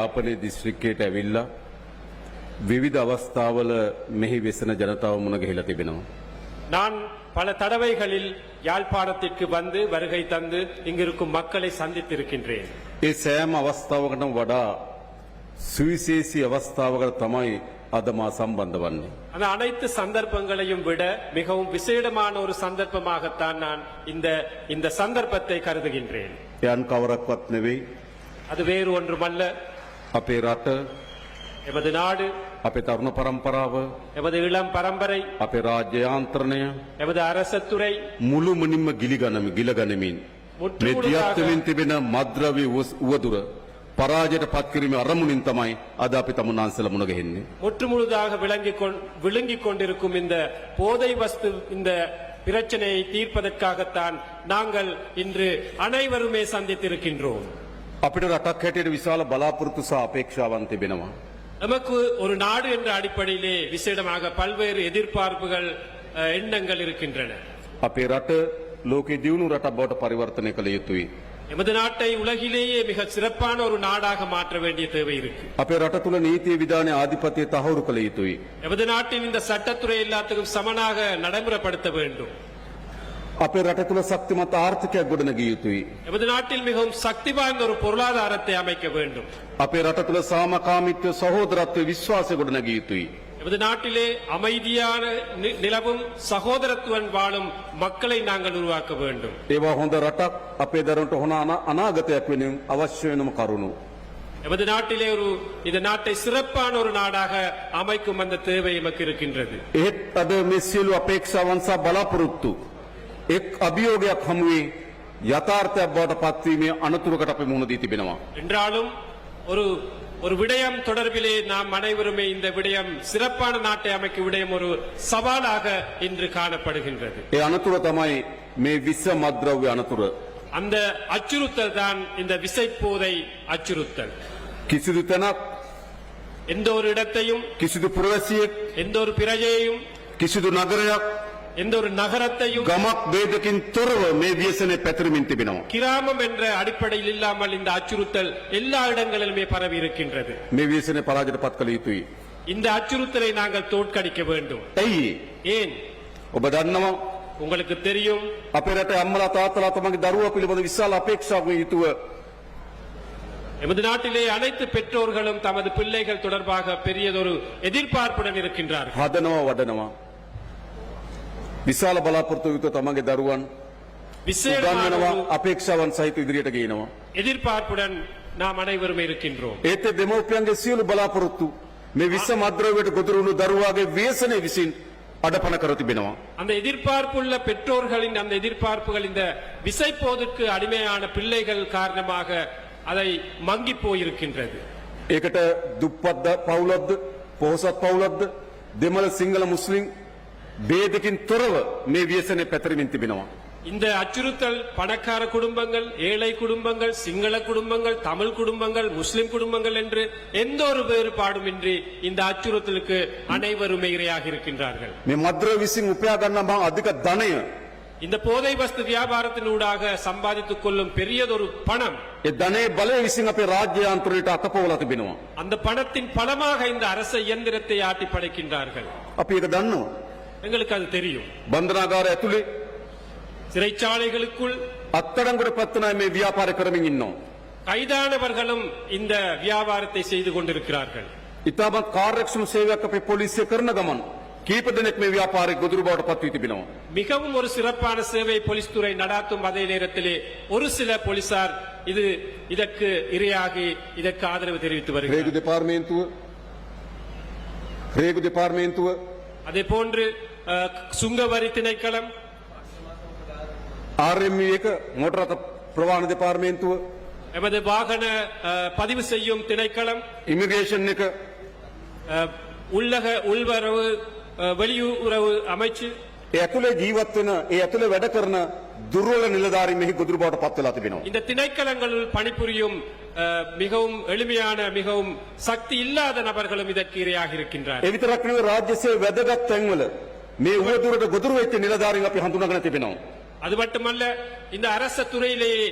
යාපනයේ දිස්ත්‍රික්කයට ඇවිල්ලා විවිධ අවස්ථාවල මෙහි වෙසෙන ජනතාව මුණ ගැහිලා තිබෙනවා. நான் பல தடவைகளில் யாழ்ப்பாணத்திற்கு வந்து வருகை தந்து இங்கிருக்கும் மக்களை சந்தித்திருக்கின்றேன். ඒ සෑම අවස්ථාවකටම වඩා සුවිශේෂී අවස්ථාවකට තමයි අද මා සම්බන්ධ වන්නේ. அந்த அனைத்து சந்தர்ப்பங்களையும் விட மிகவும் விசேடமான ஒரு சந்தர்ப்பமாகத்தான் நான் இந்த சந்தர்ப்பத்தை கருதுகின்றேன். යන් කවරක්වත් නෙවෙයි. அது வேறு ஒன்றுமல்ல, අපේ රට, எமது நாடு, අපේ තරුණ පරම්පරාව, எமது இளம் பரம்பரை, අපේ රාජ්‍ය යාන්ත්‍රණය எமது அரசத்துறை මුළුමනින්ම ගිලගනිමින් මේ දියත්වමින් තිබෙන මද්ද්‍රව්‍ය උවදුර පරාජයට පත් කිරීමේ අරමුණින් තමයි අද අපි තමුන්නාන්සලා මුණ ගැහෙන්නේ. முற்றுமுழுதாக விளங்கிக் கொண்டிருக்கும் இந்த போதை வஸ்து இந்த பிரச்சனையை தீர்ப்பதற்காகத்தான் நாங்கள் இன்று அனைவருமே சந்தித்திருக்கின்றோம். අපිට රටක් හැටියට විශාල බලාපොරොත්තු සහ අපේක්ෂාවන් තිබෙනවා. நமக்கு ஒரு நாடு என்ற அடிப்படையிலே விசேடமாக பல்வேறு எதிர்பார்ப்புகள் எண்ணங்கள் இருக்கின்றன. අපේ රට ලෝකේ දියුණු රටක් බවට පරිවර්තනය කළ යුතුයි. எமது நாட்டை உலகிலேயே மிக சிறப்பான ஒரு நாடாக மாற்ற வேண்டிய தேவை இருக்கு. අපේ රට තුල නීතිය විධානයේ ආධිපත්‍යය තහවුරු කළ යුතුයි. எமது நாட்டின் இந்த சட்டத்துறை எல்லாத்துக்கும் சமனாக நடைமுறைப்படுத்த வேண்டும். අපේ රට තුල ශක්තිමත් ආර්ථිකයක් ගොඩනගිය යුතුයි. எமது நாட்டில் மிகவும் சக்தி வாய்ந்த ஒரு பொருளாதாரத்தை அமைக்க வேண்டும். අපේ රට තුල සාමකාමීත්ව සහෝදරත්ව විශ්වාසය ගොඩනගිය යුතුයි. எமது நாட்டிலே அமைதியான நிலவும் சகோதரத்துவன் வாழும் மக்களை நாங்கள் உருவாக்க வேண்டும். ඒවා හොඳ රටක් අපේ දරුවන්ට හොඳ අනාගතයක් වෙනුවෙන් අවශ්‍ය වෙනම කරුණු. எமது நாட்டிலே இந்த நாட்டை சிறப்பான ஒரு நாடாக அமைக்கும் அந்த தேவை எமக்கு இருக்கின்றது. ඒත් අද මේ සියලු අපේක්ෂාවන් සහ බලාපොරොත්තු එක් අභියෝගයක් හමුවේ යථාර්ථයක් බවට පත්වීමේ අනතුරකට අපි මුහුණ දී තිබෙනවා. என்றாலும் ஒரு விடயம் தொடர்பிலே நாம் அனைவருமே இந்த விடயம் சிறப்பான நாட்டை அமைக்கும் விடயம் ஒரு சவாலாக இன்று காணப்படுகின்றது. ඒ අනතුර තමයි මේ විස මද්ද්‍රව්‍ය අනතුර. அந்த அச்சுறுத்தல் தான் இந்த விசைப்போதை அச்சுறுத்தல். කිසිදු තැනක්, எந்த ஒரு இடத்தையும், කිසිදු පුරවැසියෙක්, எந்த ஒரு பிரஜையையும், කිසිදු නගරයක්, எந்த ஒரு நகரத்தையும் ගමක් ભેදකින් තොරව මේ ව්‍යසනයේ පැතිරෙමින් තිබෙනවා. கிராமம் என்ற அடிப்படையில் இல்லாமல் இந்த அச்சுறுத்தல் எல்லா இடங்களிலுமே பரவி இருக்கின்றது. මේ ව්‍යසනයේ පරාජයට පත් කළ යුතුයි. இந்த அச்சுறுத்தலை நாங்கள் தோற்கடிக்க வேண்டும். ඇයි? ஏன்? ඔබ දන්නවා உங்களுக்கு தெரியும், අපේ රටේ අම්මලා තාත්තලා තමන්ගේ දරුවා පිළිබඳ විශාල අපේක්ෂාවකින් යුතුව எமது நாட்டிலே அனைத்து பெற்றோர்களும் தமது பிள்ளைகள் தொடர்பாக பெரியதொரு எதிர்பார்ப்புடன் இருக்கின்றார்கள். හදනවා වඩනවා. විශාල බලාපොරොත්තු යුතුව තමන්ගේ දරුවන් උගන්වනවා, අපේක්ෂාවන් සහිත ඉදිරියට ගේනවා. எதிர்பார்ப்புடன் நாம் அனைவரும் இருக்கின்றோம். ඒත් දෙමව්පියන්ගේ සියලු බලාපොරොත්තු මේ විස මද්ද්‍රව්‍යයට ගොදුරු වුණු දරුවාගේ ව්‍යසනයේ විසින් අඩපණ කර තිබෙනවා. அந்த எதிர்பார்ப்புள்ள பெற்றோர்களின் அந்த எதிர்பார்ப்புகள் இந்த விசைப்போதுக்கு அடிமையான பிள்ளைகள் காரணமாக அதை மங்கி போயிருக்கின்றது. ඒකට දුප්පත් පවුලක්ද, පොහොසත් පවුලක්ද, දෙමළ සිංහල මුස්ලිම් ભેදකින් තොරව මේ ව්‍යසනයේ පැතිරෙමින් තිබෙනවා. இந்த அச்சுறுத்தல் பணக்கார குடும்பங்கள், ஏழை குடும்பங்கள், சிங்கள குடும்பங்கள், தமிழ் குடும்பங்கள், முஸ்லிம் குடும்பங்கள் என்று எந்த ஒரு வேறுபாடுமின்றி இந்த அச்சுறுத்தலுக்கு அனைவருமே இரையாக இருக்கின்றார்கள். මේ මද්ද්‍රව්‍ය විසින් උපයා ගන්නා අධික ධනය, இந்த போதை வஸ்து வியாபாரத்தினூடாக சம்பாதித்துக் கொள்ளும் பெரியதொரு பணம், ඒ ධනයේ බලය විසින් අපේ රාජ්‍ය යාන්ත්‍රණයට අතපොවලා තිබෙනවා. அந்த பணத்தின் பலமாக இந்த அரச இயந்திரத்தை ஆட்டி படைக்கின்றார்கள். අපි ඒක දන්නවා. எங்களுக்கு அது தெரியும். බන්ධනාගාර ඇතුලේ சிறைச்சாலைகளுக்குள் අත්අඩංගුවට පත් වෙනා මේ ව්‍යාපාර කරමින් ඉන්නවා. கைதானவர்களும் இந்த வியாபாரத்தை செய்து கொண்டிருக்கிறார்கள். ඉතාමත් කාර්යක්ෂම සේවයක් අපේ පොලිසිය කරන ගමන් කීප දෙනෙක් මේ ව්‍යාපාරයේ ගොදුරු බවට පත් වී තිබෙනවා. மிகவும் ஒரு சிறப்பான சேவை போலீஸ் துறை நடாத்தும் அதே நேரத்திலே ஒரு சில போலீசார் இதற்கு இரையாகி இதற்கு ஆதரவு தெரிவித்து வருகிறார்கள். රේගු දෙපාර්තමේන්තුව அதே போன்று சுங்கவரி திணைக்களம், RME එක මෝටර රථ ප්‍රවාහන දෙපාර්තමේන්තුව, எமது வாகன பதிவு செய்யும் திணைக்களம், ඉමිග්‍රේෂන් එක, உள்வரவு வெளியுறவு அமைச்சு, ඒ ඇතුලේ ජීවත් වෙන, ඒ ඇතුලේ වැඩ කරන දුර්වල නිලධාරීන් මෙහි ගොදුරු බවට පත් වෙලා තිබෙනවා. இந்த திணைக்களங்களுள் பணிபுரியும் மிகவும் எளிமையான மிகவும் சக்தி இல்லாத நபர்களும் இதற்கு இரையாக இருக்கின்றார். ඒ විතරක් නෙවෙයි රාජ්‍ය සේවයේ වැදගත් තැන්වල මේ උවදුරට ගොදුරු වෙච්ච නිලධාරීන් අපි හඳුනාගෙන තිබෙනවා. அது மட்டுமல்ல, இந்த அரச துறையிலேயே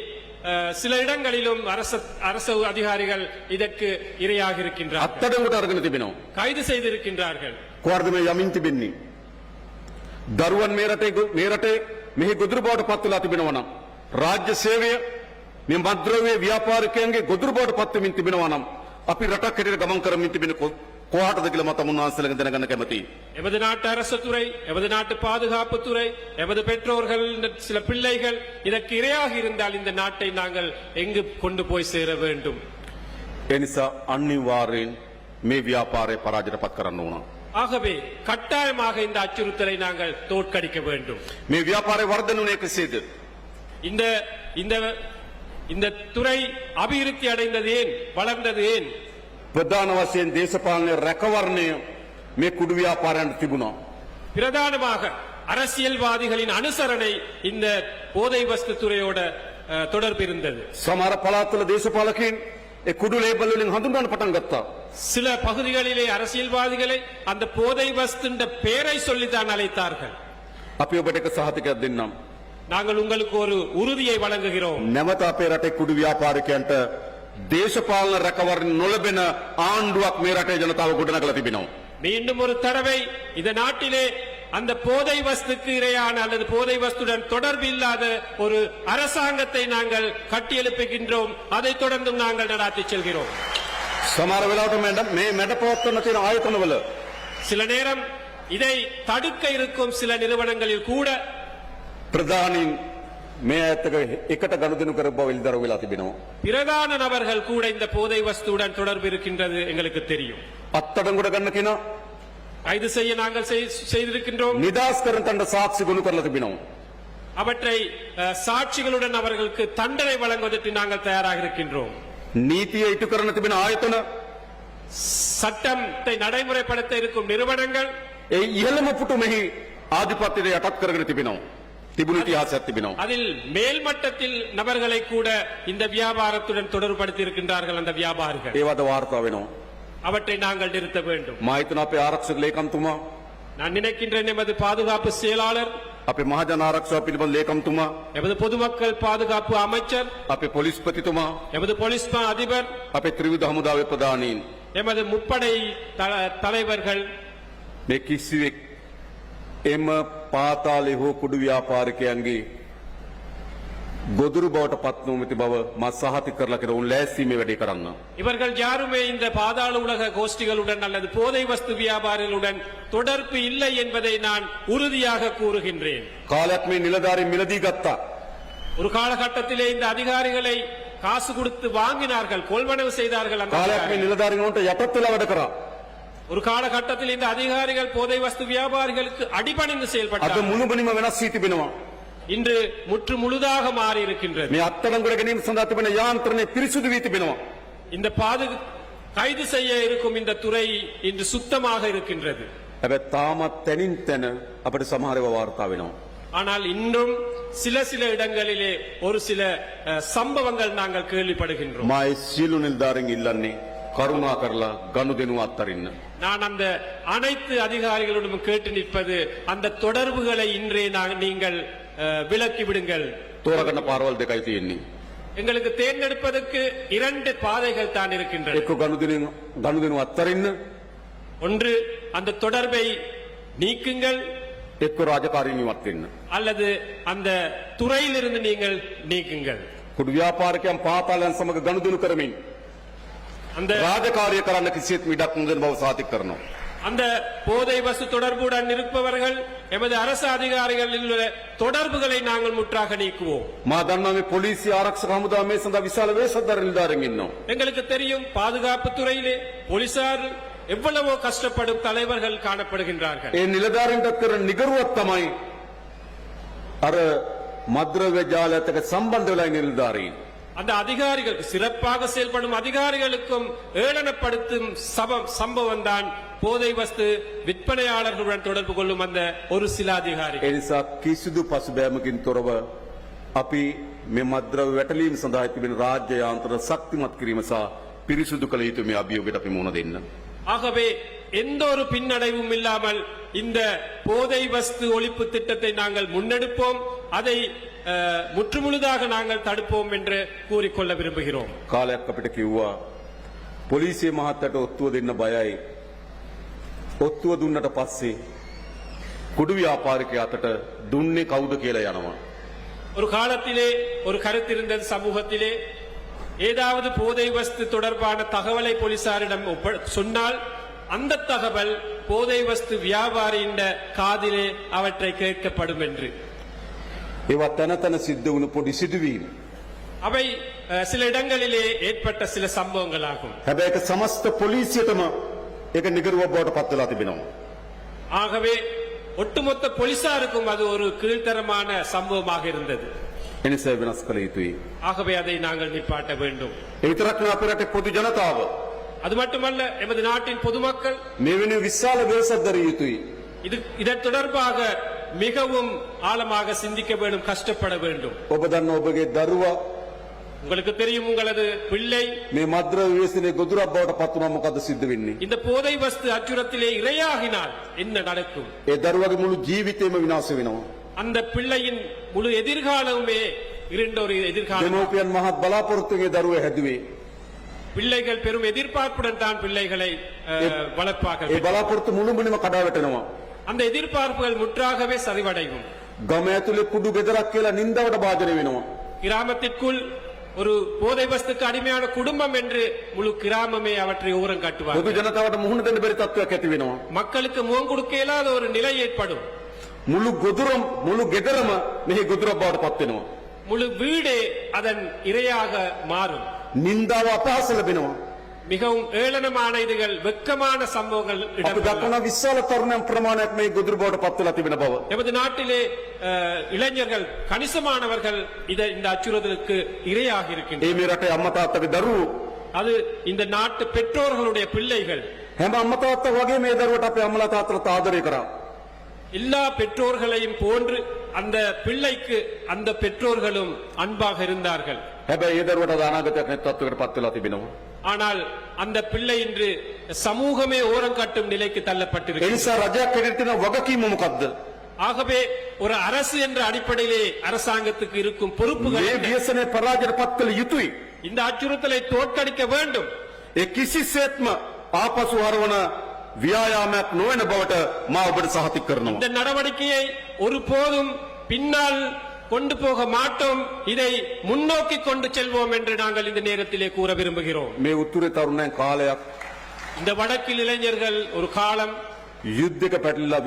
சில இடங்களிலும் அரசு அதிகாரிகள் இதற்கு இரையாக இருக்கின்றார்கள், අත්තඩංගුවට අරගෙන තිබෙනවා. கைது செய்திருக்கின்றார்கள். කොහොමද මේ යමින් තිබෙන්නේ? දරුවන් මේ රටේ මෙහි ගොදුරු බවට පත් වෙලා තිබෙනවා නම් රාජ්‍ය සේවය මේ මද්ද්‍රව්‍ය ව්‍යාපාරිකයන්ගේ ගොදුරු බවට පත් වෙමින් තිබෙනවා නම් අපි රටක් හැටියට ගමන් කරමින් තිබෙන කොහාටද කියලා මම තමුන්වහන්සේලාගෙන් දැනගන්න කැමතියි. எமது நாட்டு அரசு துறை, எமது நாட்டு பாதுகாப்பு துறை, எமது பெற்றோர்கள், சில பிள்ளைகள் இதற்கு இரையாக இருந்தால் இந்த நாட்டை நாங்கள் எங்கு கொண்டு போய் சேர வேண்டும்? ඒ නිසා අනිවාර්යෙන් මේ ව්‍යාපාරය පරාජයට පත් කරන්න ඕන. ஆகவே கட்டாயமாக இந்த அச்சுறுத்தலை நாங்கள் தோற்கடிக்க வேண்டும். මේ ව්‍යාපාරය වර්ධනය වුණේ කෙසේද? இந்த இந்த இந்த துறை அபிவிருத்தி அடைந்தது ஏன், வளர்ந்தது ஏன்? ප්‍රධාන වශයෙන් දේශපාලන රැකවරණය මේ කුඩු ව්‍යාපාරයන්ට තිබුණා. பிரதானமாக அரசியல்வாதிகளின் அனுசரணை இந்த போதை வஸ்து துறையோட தொடர்பு இருந்தது. සමහර පළාත්වල දේශපාලකයන් ඒ කුඩු ලේබල් වලින් හඳුන්වන්න පටන් ගත්තා. சில பகுதிகளிலே அரசியல்வாதிகளை அந்த போதை வஸ்துன்ற பெயரை சொல்லித்தான் அழைத்தார்கள். අපි ඔබට එක සහතිකයක් දෙන්නම්. நாங்கள் உங்களுக்கு ஒரு உறுதியை வழங்குகிறோம். නැවත අපේ රටේ කුඩු ව්‍යාපාරිකයන්ට දේශපාලන රැකවරණ නොලැබෙන ආණ්ඩුවක් මේ රටේ ජනතාව ගොඩනගලා තිබෙනවා. மீண்டும் ஒரு தடவை இந்த நாட்டிலே அந்த போதை வஸ்துக்கு இரையான அல்லது போதை வஸ்துடன் தொடர்பு இல்லாத ஒரு அரசாங்கத்தை நாங்கள் கட்டியெழுப்புகின்றோம். அதைத் தொடர்ந்து நாங்கள் நடாத்தி செல்கிறோம். සමහර වෙලාවට මේ මැඩපවත්වන තියෙන ආයතනවල சில நேரம் இதை தடுக்க இருக்கும் சில நிறுவனங்களில் கூட ප්‍රධානීන් මේ ඇත්තක එකට ගනුදෙනු කර බව ඉල්දර වෙලා තිබෙනවා. பிரதான நபர்கள் கூட இந்த போதை வஸ்துடன் தொடர்பு இருக்கின்றது எங்களுக்கு தெரியும். අත්තඩංගුවට ගන්න කෙනා கைது செய்ய நாங்கள் செய்திருக்கின்றோம். නිදාස් කරන තණ්ඩ සාක්ෂි ගොනු කරලා තිබෙනවා. அவற்றை சாட்சிகளுடன் அவர்களுக்கு தண்டனை வழங்குவதற்கு நாங்கள் தயாராக இருக்கின்றோம். නීතිය ඉටු කරන තිබෙන ආයතන சட்டத்தை நடைமுறைப்படுத்த இருக்கும் நிறுவனங்கள் ඒ ඉහළම පුටුමෙහි ආධිපත්‍යයට යටත් කරගෙන තිබෙනවා. තිබුණු ඉතිහාසයක් තිබෙනවා. அதில் மேல்மட்டத்தில் நபர்களை கூட இந்த வியாபாரத்துடன் தொடர்புபடுத்தி இருக்கின்றார்கள். அந்த வியாபாரிகள் ඒවට වාර්තා වෙනවා. அவற்றை நாங்கள் நிறுத்த வேண்டும். මා හිතන අපේ ආරක්ෂක ලේකම්තුමා, நான் நினைக்கின்றேன் எமது பாதுகாப்பு செயலாளர், අපේ මහජන ආරක්ෂාව පිළිබඳ ලේකම්තුමා, எமது பொதுமக்கள் பாதுகாப்பு அமைச்சர், අපේ පොලිස්පතිතුමා, எமது போலீஸ் மா அதிபர், අපේ ත්‍රිවිධ හමුදාවේ ප්‍රධානීන් எமது முப்படை தலைவர்கள் මේ කිසිවෙක් එම පාතාලේ හෝ කුඩු ව්‍යාපාරිකයන්ගේ ගොදුරු බවට පත් නොමැති බව මා සහතික කරලා කියන උන් ලෑස්ති මේ වැඩේ කරන්න. இவர்கள் யாருமே இந்த பாதாள உலக கோஷ்டிகளுடன் அல்லது போதை வஸ்து வியாபாரிகளுடன் தொடர்பு இல்லை என்பதை நான் உறுதியாக கூறுகின்றேன். කාලයක් මේ නිලධාරීන් මිලදී ගත්තා. ஒரு காலகட்டத்திலே இந்த அதிகாரிகளை காசு கொடுத்து வாங்கினார்கள், கொள்வனவு செய்தார்கள். அந்த කාලයක් මේ அதிகாரிகள். නිලධාරීන් උන්ට යටත් වෙලා වැඩ කරා. ஒரு காலகட்டத்தில் இந்த அதிகாரிகள் போதை வஸ்து வியாபாரிகளுக்கு அடிபணிந்து අද செயல்பட்டார்கள். මුළුමනින්ම වෙනස් වී තිබෙනවා. இன்று முற்று முழுதாக மாறி இருக்கின்றது. මේ අත්අඩංගුවට ගැනීම සඳහා තිබෙන යාන්ත්‍රණය පිරිසුදු වී තිබෙනවා. இந்த கைது செய்ய இருக்கும் இந்த துறை இன்று சுத்தமாக இருக்கின்றது. හැබැයි තාමත් තැනින් තැන අපිට සමහර ඒවා වාර්තා වෙනවා. ஆனால் இன்னும் சில இடங்களிலே ஒரு சில சம்பவங்கள் நாங்கள் கேள்விப்படுகின்றோம். මා ඒ සියලු නිලධාරීන් ඉල්ලන්නේ කරුණා කරලා ගනුදෙනු අත්හරින්න. நான் அந்த அனைத்து அதிகாரிகளிடம் கேட்டு நிற்பது, அந்த தொடர்புகளை இன்றே நீங்கள் விலக்கி விடுங்கள். තෝරගන්න පාරවල් දෙකයි තියෙන්නේ. எங்களுக்கு தேர்ந்தெடுப்பதற்கு 2 பாதைகள் தான் இருக்கின்றன. එක්ක ගනුදෙනු අත්හරින්න, ஒன்று அந்த தொடர்பை நீக்குங்கள், එක්ක රාජකාරීන් ඉවත් වෙන්න. அல்லது அந்த துறையிலிருந்து நீங்கள் நீக்குங்கள். කුඩු ව්‍යාපාරිකයන් පාතාලයන් සමග ගනුදෙනු කරමින් அந்த රාජකාරිය කරන්න කිසිත් ඉඩක් නොදෙන බව සාතික කරනවා. அந்த போதை வஸ்து தொடர்புடன் இருப்பவர்கள் எமது அரசு அதிகாரிகளில் உள்ள தொடர்புகளை நாங்கள் முற்றாக நீக்குவோம். මා දන්නවා මේ පොලිසිය ආරක්ෂක හමුදාව මේ සඳහා විශාල වේශධාර නිලධාරීන් ඉන්නවා. எங்களுக்கு தெரியும் பாதுகாப்பு துறையிலே போலீசார் எவ்வளவோ கஷ்டப்படும் தலைவர்கள் காணப்படுகின்றார்கள். ඒ නිලධාරීන්ට කරන නිගරුවක් තමයි අර මද්ද්‍රව්‍ය ජාලයත් එක්ක සම්බන්ධ වෙලා ඉන්න නිලධාරීන්. அந்த அதிகாரிகளுக்கு, சிறப்பாக செயல்படும் அதிகாரிகளுக்கும் ஏளனப்படுத்தும் சம்பவம் தான் போதை வஸ்து விற்பனையாளர்களுடன் தொடர்பு கொள்ளும் அந்த ஒரு சில அதிகாரிகள். ඒ නිසා කිසිදු පසුබෑමකින් තොරව අපි මේ මද්ද්‍රව්‍ය වැටලීම් සඳහා තිබෙන රාජ්‍ය යාන්ත්‍ර ශක්තිමත් කිරීම සහ පිරිසුදු කළ යුතු මේ අභියෝගයට අපි මුහුණ දෙන්න. ஆகவே எந்த ஒரு பின்னடைவும் இல்லாமல் இந்த போதை வஸ்து ஒழிப்பு திட்டத்தை நாங்கள் முன்னெடுப்போம். அதை முற்றுமுழுதாக நாங்கள் தடுப்போம் என்று கூறிக்கொள்ள விரும்புகிறோம். කාලයක් අපිට කිව්වා පොලිසිය මහත්තයට ඔත්තුව දෙන්න බයයි. ඔත්තුව දුන්නට පස්සේ කුඩු ව්‍යාපාරිකයා අතට දුන්නේ කවුද කියලා යනවා. ஒரு காலத்திலே ஒரு கருத்திருந்தது சமூகத்திலே, ஏதாவது போதை வஸ்து தொடர்பான தகவலை போலீசாரிடம் சொன்னால் அந்த தகவல் போதை வஸ்து வியாபாரியின் காதிலே அவற்றை கேட்கப்படும் என்று. ඒවා තැන තැන සිද්ධ වුණු පොඩි සිදුවීම්. அவை சில இடங்களிலே ஏற்பட்ட சில சம்பவங்களாகும். හැබැයි ඒක සමස්ත පොලිසියටම ඒක නිගරුවක් බවට පත් වෙලා තිබෙනවා. ஆகவே ஒட்டுமொத்த போலீசாருக்கும் அது ஒரு கீழ்த்தரமான சம்பவமாக இருந்தது. එනිසා වෙනස් කළ යුතුයි. ஆகவே அதை நாங்கள் நிப்பாட்ட வேண்டும். ඒ විතරක් නෙවෙයි අපේ රටේ පොදු ජනතාව அது மட்டுமல்ல, எமது நாட்டின் பொதுமக்கள் මේ වෙනුවෙන් විශාල වෙනසක් දරිය යුතුයි. இதன் தொடர்பாக மிகவும் ஆழமாக சிந்திக்க வேண்டும், கஷ்டப்பட வேண்டும். ඔබ දන්න ඔබගේ දරුවා உங்களுக்கு தெரியும், உங்களது பிள்ளை මේ මද්ද්‍රව්‍ය ව්‍යසනයේ ගොදුරක් බවට පත් වුණා මොකද සිද්ධ වෙන්නේ? இந்த போதை வஸ்து அச்சுறுத்தலே இரையாகினால் என்ன நடக்கும்? ඒ දරුවගේ මුළු ජීවිතේම විනාශ වෙනවා. அந்த பிள்ளையின் முழு எதிர்காலமுமே இருண்ட ஒரு எதிர்காலம். දෙමෝපියන් මහත් බලාපොරොත්තුගේ දරුවෝ හැදුවේ. பிள்ளைகள் பெரும் எதிர்பார்ப்புடன் தான் பிள்ளைகளை வளர்ப்பார்கள். ඒ බලාපොරොත්තු මුළුමනින්ම කඩා වැටෙනවා. அந்த எதிர்பார்ப்புகள் முற்றாகவே சரிவடையும். ගම ඇතුලේ කුඩු ගෙදරක් කියලා නින්දාවට භාජනය වෙනවා. கிராமத்திற்குள் ஒரு போதை வஸ்துக்கு அடிமையான குடும்பம் என்று முழு கிராமமே அவற்றை ஓரம் පොදු காட்டுவார்கள். ජනතාවට මුහුණ දෙන්න බැරි තත්ත්වයක් ඇති වෙනවා. மக்களுக்கு முகம் கொடுக்க இயலாத ஒரு நிலை ஏற்படும். මුළු ගොදුරම මුළු ගෙදරම මෙහි ගොදුරක් බවට පත් වෙනවා. முழு வீடே அதன் இரையாக மாறும். නින්දාව අපහාස ලැබෙනවා. மிகவும் ஏளனமான இதுகள், வெட்கமான சம்பவங்கள் අපි இடம்பெறும். දක්වන විශාල තරුණයන් ප්‍රමාණයක් මේ ගොදුරු බවට පත් වෙලා තිබෙන බව. எமது நாட்டிலே இளைஞர்கள், கணிசமானவர்கள் இந்த அச்சுறுத்தலுக்கு இரையாக இருக்கின்றனர். ඒ මේ රටේ අම්මා තාත්තගේ දරුවෝ அது இந்த நாட்டு பெற்றோர்களுடைய பிள்ளைகள். හැම අම්මා තාත්තා වගේ මේ දරුවට අපේ අම්මලා තාත්තලා ආදරය කරා. எல்லா பெற்றோர்களையும் போன்று அந்த பிள்ளைக்கு அந்த பெற்றோர்களும் அன்பாக இருந்தார்கள். හැබැයි ඒ දරුවට අනාගතයක් නැති තත්ත්වයකට පත් වෙලා තිබෙනවා. ஆனால் அந்த பிள்ளை இன்று சமூகமே ஓரம் கட்டும் நிலைக்கு ඒ தள்ளப்பட்டிருக்கிறது. නිසා රජයක් හැටියට තියෙන වගකීම මොකද්ද? ஆகவே ஒரு அரசு என்ற அடிப்படையிலே அரசாங்கத்துக்கு இருக்கும் பொறுப்புகள் මේ என்ன? ව්‍යසනයේ පරාජයට පත් කළ යුතුයි. இந்த அச்சுறுத்தலை தோற்கடிக்க வேண்டும். ඒ කිසිසේත්ම ආපසු හරවන ව්‍යායාමයක් නොවන බවට මා ඔබට සහතික කරනවා. இந்த நடவடிக்கையை ஒருபோதும் பின்னால் கொண்டு போக மாட்டோம், இதை முன்னோக்கி கொண்டு செல்வோம் என்று நாங்கள் இந்த நேரத்திலே கூற விரும்புகிறோம். මේ උතුරේ තරුණයන් කාලයක් இந்த வடக்கில் இளைஞர்கள் ஒரு காலம் යුද්ධයක පැටලලා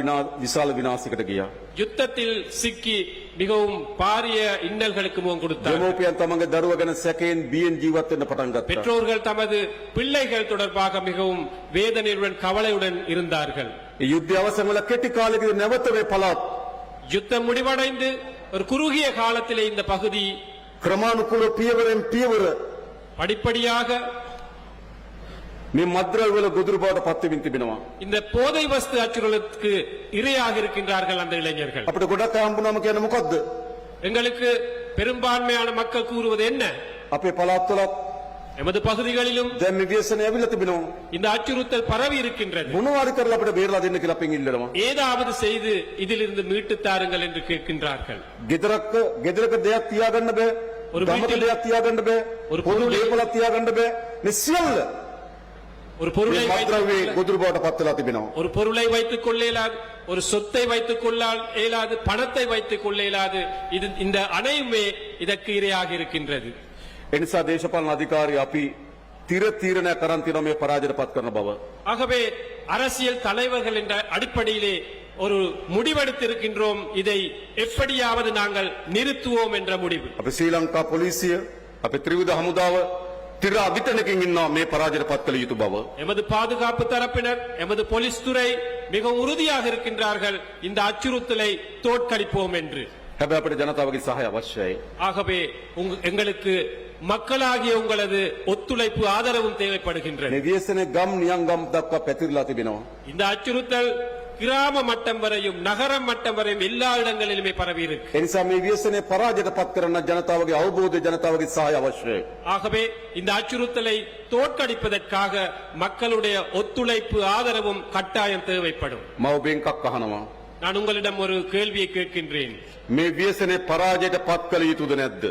විශාල විනාශයකට ගියා. யுத்தத்தில் சிக்கி மிகவும் பாரிய இன்னல்களுக்கு முகம் கொடுத்தார். දෙමෝපියන් තමන්ගේ දරුවා ගැන සැකයෙන් බියෙන් ජීවත් වෙන්න පටන් ගත්තා. பெற்றோர்கள் தமது பிள்ளைகள் தொடர்பாக மிகவும் வேதனையுடன் கவலையுடன் இருந்தார்கள். ඒ යුද්ධය අවසන් වෙලා කෙටි කාලෙකදී නැවත මේ පළාත් யுத்தம் முடிவடைந்து ஒரு குறுகிய காலத்திலே இந்த பகுதி ක්‍රමානුකූල පියවරෙන් පියවර படிப்படியாக මේ මද්ද්‍රව්‍ය වල ගොදුරු බවට පත් වෙමින් තිබෙනවා. இந்த போதை வஸ்து அச்சுறுத்தலுக்கு இரையாக இருக்கின்றார்கள் அந்த இளைஞர்கள். අපිට ගොඩක් හම්බුනම කියන්නේ මොකද්ද? எங்களுக்கு பெரும்பான்மையான மக்கள் கூறுவது என்ன? අපේ පළාත්වලත් எமது பகுதிகளிலும் දැන් මේ ව්‍යසනය ඇවිල්ලා තිබෙනවා. இந்த අச்சுறுத்தல் பரவி இருக்கின்றது. මොනවාරි කරලා අපිට බේරලා දෙන්න කියලා අපෙන් ඉල්ලනවා. ஏதாவது செய்து இதிலிருந்து மீட்டு தாருங்கள் என்று கேட்கின்றார்கள். ගෙදරක දෙයක් තියාගන්න බෑ. ஒரு ගමක வீட்டில் දෙයක් තියාගන්න බෑ. ஒரு පොදු பொருளை- දේපලක් තියාගන්න බෑ. මේ සියල්ල ஒரு பொருளை මේ මද්ද්‍රව්‍ය ගොදුරු බවට පත් වෙලා තිබෙනවා. ஒரு பொருளை வைத்துக் கொள்ள இயலாது, ஒரு சொத்தை வைத்துக் கொள்ள இயலாது, பணத்தை வைத்துக் கொள்ள இயலாது. இது இந்த அனையுமே இதற்கு இரையாக இருக்கின்றது. ඒ නිසා දේශපාලන අධිකාරී අපි තිර තීරණයක් කරන් තියෙනවා මේ පරාජයට පත් කරන බව. ஆகவே அரசியல் தலைவர்கள் என்ற அடிப்படையிலே ஒரு முடிவெடுத்திருக்கின்றோம், இதை எப்படியாவது நாங்கள் நிறுத்துவோம் என்ற முடிவு. අපි ශ්‍රී ලංකා පොලිසිය අපේ ත්‍රිවිධ හමුදාව තිර අවිතනකින් ඉන්නවා මේ පරාජයට පත් කළ යුතු බව. எமது பாதுகாப்பு தரப்பினர், எமது போலீஸ் துறை மிகவும் உறுதியாக இருக்கின்றார்கள் இந்த அச்சுறுத்தலை தோற்கடிப்போம் என்று. හැබැයි අපිට ජනතාවගේ සහාය අවශ්‍යයි. ஆகவே எங்களுக்கு மக்களாகிய உங்களது ஒத்துழைப்பு, ஆதரவும் தேவைப்படுகின்றது. මේ ව්‍යසනයේ ගම් නියංගම් දක්වා පැතිරලා තිබෙනවා. இந்த அச்சுறுத்தல் கிராம மட்டம் வரையும், நகரம் மட்டம் வரையும் எல்லா இடங்களிலுமே பரவி இருக்கு. ඒ නිසා මේ ව්‍යසනයේ පරාජයට පත් කරන ජනතාවගේ අවබෝධය ජනතාවගේ සහාය අවශ්‍යයි. ஆகவே இந்த அச்சுறுத்தலை தோற்கடிப்பதற்காக மக்களுடைய ஒத்துழைப்பு, ஆதரவும் கட்டாயம் தேவைப்படும். මම ඔබෙන් එකක් අහනවා. நான் உங்களிடம் ஒரு கேள்வியை கேட்கின்றேன். මේ ව්‍යසනේ පරාජයට පත් කළ යුතුද නැද්ද?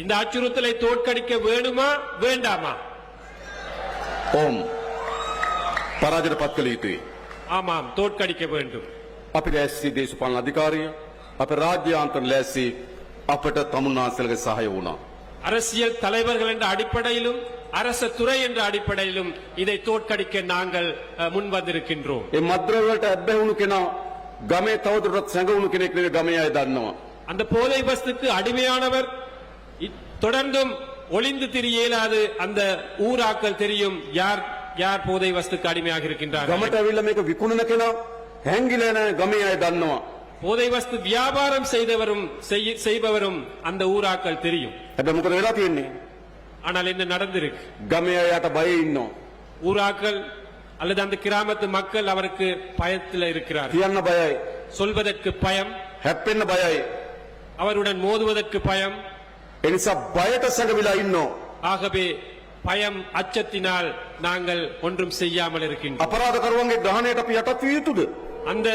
இந்த அச்சுறுத்தலை தோற்கடிக்க வேணுமா வேண்டாமா? ඕම්. පරාජයට පත් කළ යුතුයි. ஆமாம், தோற்கடிக்க வேண்டும். අපි ලෑස්ති දේශපාලන අධිකාරිය අපේ රාජ්‍යාන්තර ලෑස්ති අපට තමුන්නාන්සේලගේ සහාය වුණා. அரசியல் தலைவர்கள் என்ற அடிப்படையிலும் அரச துறை என்ற அடிப்படையிலும் இதை தோற்கடிக்க நாங்கள் முன்வந்திருக்கின்றோம். ඒ මද්ද්‍රව්‍යවලට ඇබ්බැහුණු කෙනා ගමේ තවදුරටත් සැඟවුණු කෙනෙක් නෙවෙයි ගමේ අය දන්නවා. அந்த போதை வஸ்துக்கு அடிமையானவர் தொடர்ந்தும் ஒளிந்து திரிய இயலாது. அந்த ஊராக்கள் தெரியும் யார் யார் போதை வஸ்துக்கு அடிமையாக இருக்கின்றார்கள். ගමට ඇවිල්ලා මේක විකුණන කෙනා හැංගිලා නැහැ ගමේ අය දන්නවා. போதை வஸ்து வியாபாரம் செய்பவரும் அந்த ஊராக்கள் தெரியும். හැබැයි මොකද වෙලා තියෙන්නේ? ஆனால் என்ன நடந்திருக்கு? ගමේ අයට බයෙ ඉන්නවා. ஊராக்கள் அல்லது அந்த கிராமத்து மக்கள் அவருக்கு பயத்தில் இருக்கிறார்கள். කියන්න බයයි. சொல்வதற்கு பயம், හැප්පෙන්න බයයි. அவருடன் மோதுவதற்கு பயம். ඒ නිසා බයට සැඟවිලා ඉන්නවා. ஆகவே பயம், அச்சத்தினால் நாங்கள் ஒன்றும் செய்யாமல் இருக்கின்றோம். අපරාධකරුවන්ගේ ග්‍රහණයට අපි යටත් විය යුතුද? அந்த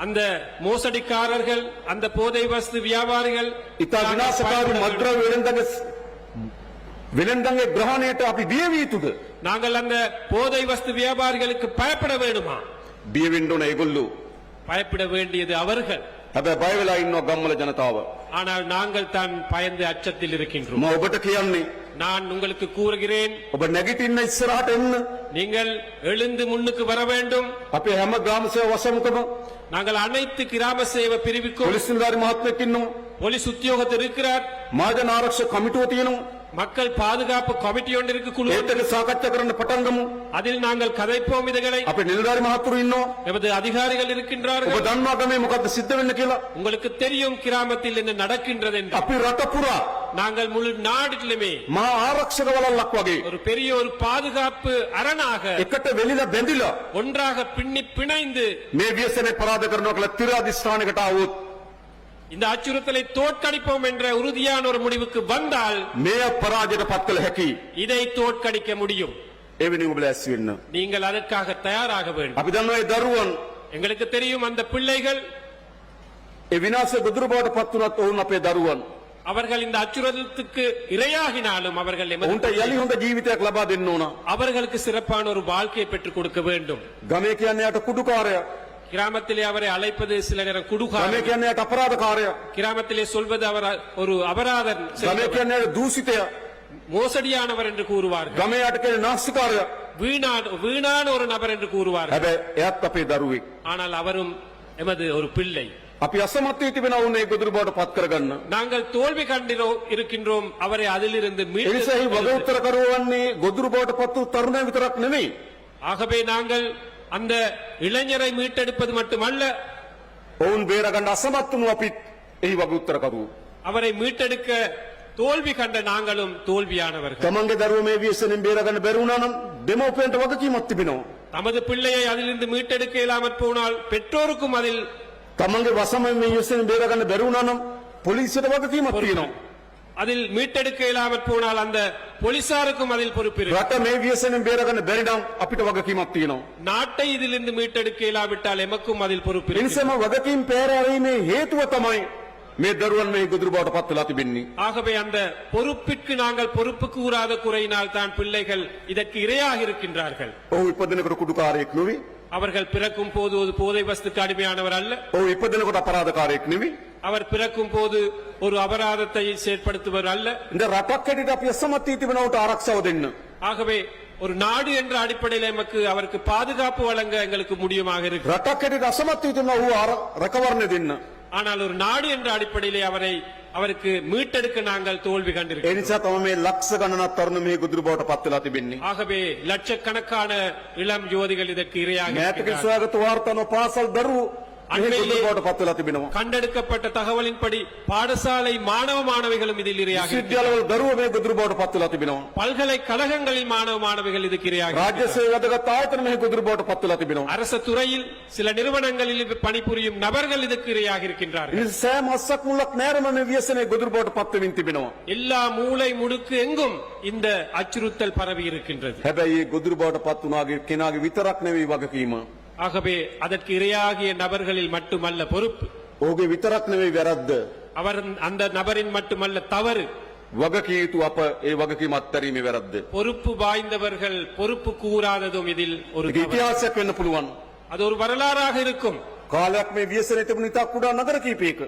அந்த மோசடிக்காரர்கள், அந்த போதை வஸ்து வியாபாரிகள், ඉතා විනාශකාරී මද්ද්‍රව්‍ය වෙළෙන්දන්ගේ ග්‍රහණයට අපි බිය විය යුතුද? நாங்கள் அந்த போதை வஸ்து வியாபாரிகளுக்கு பயப்பட வேண்டுமா? බිය වෙන්න ඕන ඒගොල්ලෝ. பயப்பட வேண்டியது அவர்கள். හැබැයි බය වෙලා ඉන්නවා ගම්වල ජනතාව. ஆனால் நாங்கள் தான் பயந்து அச்சத்தில் இருக்கின்றோம். මම ඔබට කියන්නේ நான் உங்களுக்கு கூறுகிறேன், ඔබ නැගිටින්න ඉස්සරහට එන්න. நீங்கள் எழுந்து முன்னுக்கு வர வேண்டும். අපේ හැම ග්‍රාම සේව වසමුකම நாங்கள் அனைத்து கிராம சேவை பிரிவுக்கும் පොලිස් නිලධාරි මහත්මයෙක් ඉන්නවා. போலீஸ் உத்தியோகத்தர் இருக்கிறார். මහජන ආරක්ෂක කමිටුව තියෙනවා. மக்கள் பாதுகாப்பு கமிட்டி ஒன்று இருக்கு, குழு. ඒත් එක සාකච්ඡා කරන්න පටන් ගමු. அதில் நாங்கள் கதைப்போம் இதுகளை. අපේ නිලධාරි මහතුරු ඉන්නවා. எமது அதிகாரிகள் ඔබ இருக்கின்றார்கள். දන්නවා ගමේ මොකද්ද සිද්ධ වෙන්නේ කියලා? உங்களுக்கு தெரியும் கிராமத்தில் என்ன நடக்கின்றது என்று. අපි රට පුරා நாங்கள் முழு நாட்டிலுமே මහා ආරක්ෂක වලල්ලක් වගේ ஒரு பெரிய ஒரு பாதுகாப்பு அரணாக එකට වෙලිලා බැඳිලා ஒன்றாக பின்னி பிணைந்து මේ ව්‍යසනේ පරාද කරනවා කියලා තිරාදිස්ථානයකට ආවොත් இந்த அச்சுறுத்தலை தோற்கடிப்போம் என்ற உறுதியான ஒரு முடிவுக்கு வந்தால் මේ පරාජයට පත් කළ හැකි. இதை தோற்கடிக்க முடியும். ඒ වෙනුවෙන් ඔබ ලෑස්ති වෙන්න. நீங்கள் அதற்காக தயாராக வேண்டும். අපි දන්නවා ඒ දරුවන් எங்களுக்கு தெரியும் அந்த பிள்ளைகள், ඒ විනාශ ගොදුරු බවට පත් වුණත් ඔවුන් අපේ දරුවන්. அவர்கள் இந்த அச்சுறுத்தலுக்கு இரையாகினாலும் அவர்கள் எமது උන්ට යලි හොඳ ජීවිතයක් ලබා දෙන්න ඕන. அவர்களுக்கு சிறப்பான ஒரு வாழ்க்கையை பெற்றுக் கொடுக்க வேண்டும். ගමේ කියන්නේ යට කුඩුකාරයා. கிராமத்திலே அவரை அழைப்பது சில நேரம் ගමේ குடுகாரர், කියන්නේ යට අපරාධකාරයා. கிராமத்திலே சொல்வது அவர் ஒரு அபராதர், ගමේ කියන්නේ යට දූෂිතයා. மோசடியானவர் என்று கூறுவார்கள். ගමේ යට කියන්නේ නාස්තිකාරයා. வீணான ஒரு நபர் என்று கூறுவார்கள். හැබැයි එයත් අපේ දරුවෙක්. ஆனால் அவரும் எமது ஒரு பிள்ளை. අපි අසමත් වී තිබෙනවා උන් ඒ ගොදුරු බවට පත් කරගන්න. நாங்கள் தோல்வி இருக்கின்றோம் அவரை அதிலிருந்து ඒ නිසා මේ වග උත්තර කරවන්නේ ගොදුරු බවට පත් වූ තරුණයන් විතරක් නෙවෙයි. ஆகவே நாங்கள் அந்த இளைஞரை மீட்டெடுப்பது மட்டுமல்ல, ඔවුන් බේරගන්න අසමත් වුණු අපිත් එහි වග උත්තර කරු. அவரை மீட்டெடுக்க தோல்வி கண்ட நாங்களும் தோல்வியானவர்கள். තමන්ගේ දරුවෝ මේ ව්‍යසනෙන් බේරගන්න බැරි වුණා නම් දෙමව්පියන්ට වගකීමක් තිබෙනවා. தமது பிள்ளையை அதிலிருந்து மீட்டெடுக்க இயலாமற் போனால் பெற்றோருக்கும் அதில், තමන්ගේ වසමෙන් මේ ව්‍යසනෙන් බේරගන්න බැරි වුණා නම් පොලිසියට වගකීමක් තියෙනවා. அதில் மீட்டெடுக்க இயலாமற் போனால் அந்த போலீசாருக்கும் அதில் பொறுப்பு இருக்கு. රට මේ ව්‍යසනෙන් බේරගන්න බැරි නම් අපිට වගකීමක් තියෙනවා. நாட்டை இதிலிருந்து மீட்டெடுக்க இயலாவிட்டால் எமக்கும் அதில் பொறுப்பு ඒ இருக்கு. නිසාම වගකීම් පෑරීමේ හේතුව තමයි මේ දරුවන් මේ ගොදුරු බවට පත් වෙලා තිබෙන්නේ. ஆகவே அந்த பொறுப்பிற்கு நாங்கள் பொறுப்பு கூறாத குறையினால் தான் பிள்ளைகள் இதற்கு இரையாக இருக்கின்றார்கள். ඔහු ඉපදෙනකොට කුඩුකාරයෙක් නෙවෙයි. அவர்கள் பிறக்கும் போது ஒரு போதை வஸ்துக்கு அடிமையானவர் அல்ல. ඔහු ඉපදෙනකොට අපරාධකාරයෙක් නෙවෙයි. அவர் பிறக்கும் போது ஒரு அபராதத்தை செயற்படுத்துவர் அல்ல. இந்த රටක් හැටියට අපි අසමත් වී තිබෙනවට ආරක්ෂාව දෙන්න. ஆகவே ஒரு நாடு என்ற அடிப்படையில் அவருக்கு பாதுகாப்பு வழங்க எங்களுக்கு முடியுமாக இருக்கு. රටක් හැටියට අසමත් වී තිබෙනවා ඔහු රැකවරණය දෙන්න. ஆனால் ஒரு நாடு என்ற அடிப்படையிலே அவருக்கு மீட்டெடுக்க நாங்கள் தோல்வி ඒ கண்டிருக்கிறோம். නිසා තමයි මේ ලක්ෂ ගණනක් තරුණ මේ ගොදුරු බවට පත් වෙලා තිබෙන්නේ. ஆகவே லட்சக்கணக்கான இளம் யுவதிகள் இதற்கு இரையாக මෑතක இருக்கிறார்கள். සොයාගත් වාර්තාව පාසල් දරුවෝ මේ ගොදුරු බවට පත් වෙලා තිබෙනවා. கண்டெடுக்கப்பட்ட தகவலின்படி பாடசாலை மாணவ மாணவிகளும் இதில் இரையாக இருக்கிறார்கள். විශ්වවිද්‍යාලවල දරුවෝ මේ ගොදුරු බවට පත් වෙලා තිබෙනවා. பல்கலைக்கழகங்களில் மாணவ மாணவிகள் இதுக்கு இரையாக රාජ්‍ය இருக்கிறார்கள். සේවය වැදගත් ආයතන මේ ගොදුරු බවට පත් වෙලා තිබෙනවා. அரசு துறையில் சில நிறுவனங்களில் பணிபுரியும் நபர்கள் இதுக்கு இரையாக இருக்கின்றார்கள். ඉතින් සෑම අස්සක් මුලක් නෑරම මේ ව්‍යසනයේ ගොදුරු බවට පත් වෙමින් තිබෙනවා. எல்லா மூலை முடுக்கு எங்கும் இந்த அச்சுறுத்தல் பரவி இருக்கின்றது. හැබැයි මේ ගොදුරු බවට පත් වුණාගේ කෙනාගේ විතරක් නෙවෙයි වගකීම. ஆகவே அதற்கு இரையாகிய நபர்களில் மட்டுமல்ல பொறுப்பு, ඔහුගේ විතරක් නෙවෙයි වැරද්ද. அவர் அந்த நபரின் மட்டுமல்ல தவறு. වගකිය යුතු අප ඒ වගකීම අත්හැරීමේ වැරද්ද. பொறுப்பு வாய்ந்தவர்கள் பொறுப்பு கூறாததும் இதில் ஒரு ඒක தவறு. ඉතිහාසයක් වෙන්න පුළුවන්. அது ஒரு வரலாறாக இருக்கும். කාලයක් මේ ව්‍යසනයේ තිබුණ ඉතා කුඩා නගර කීපයක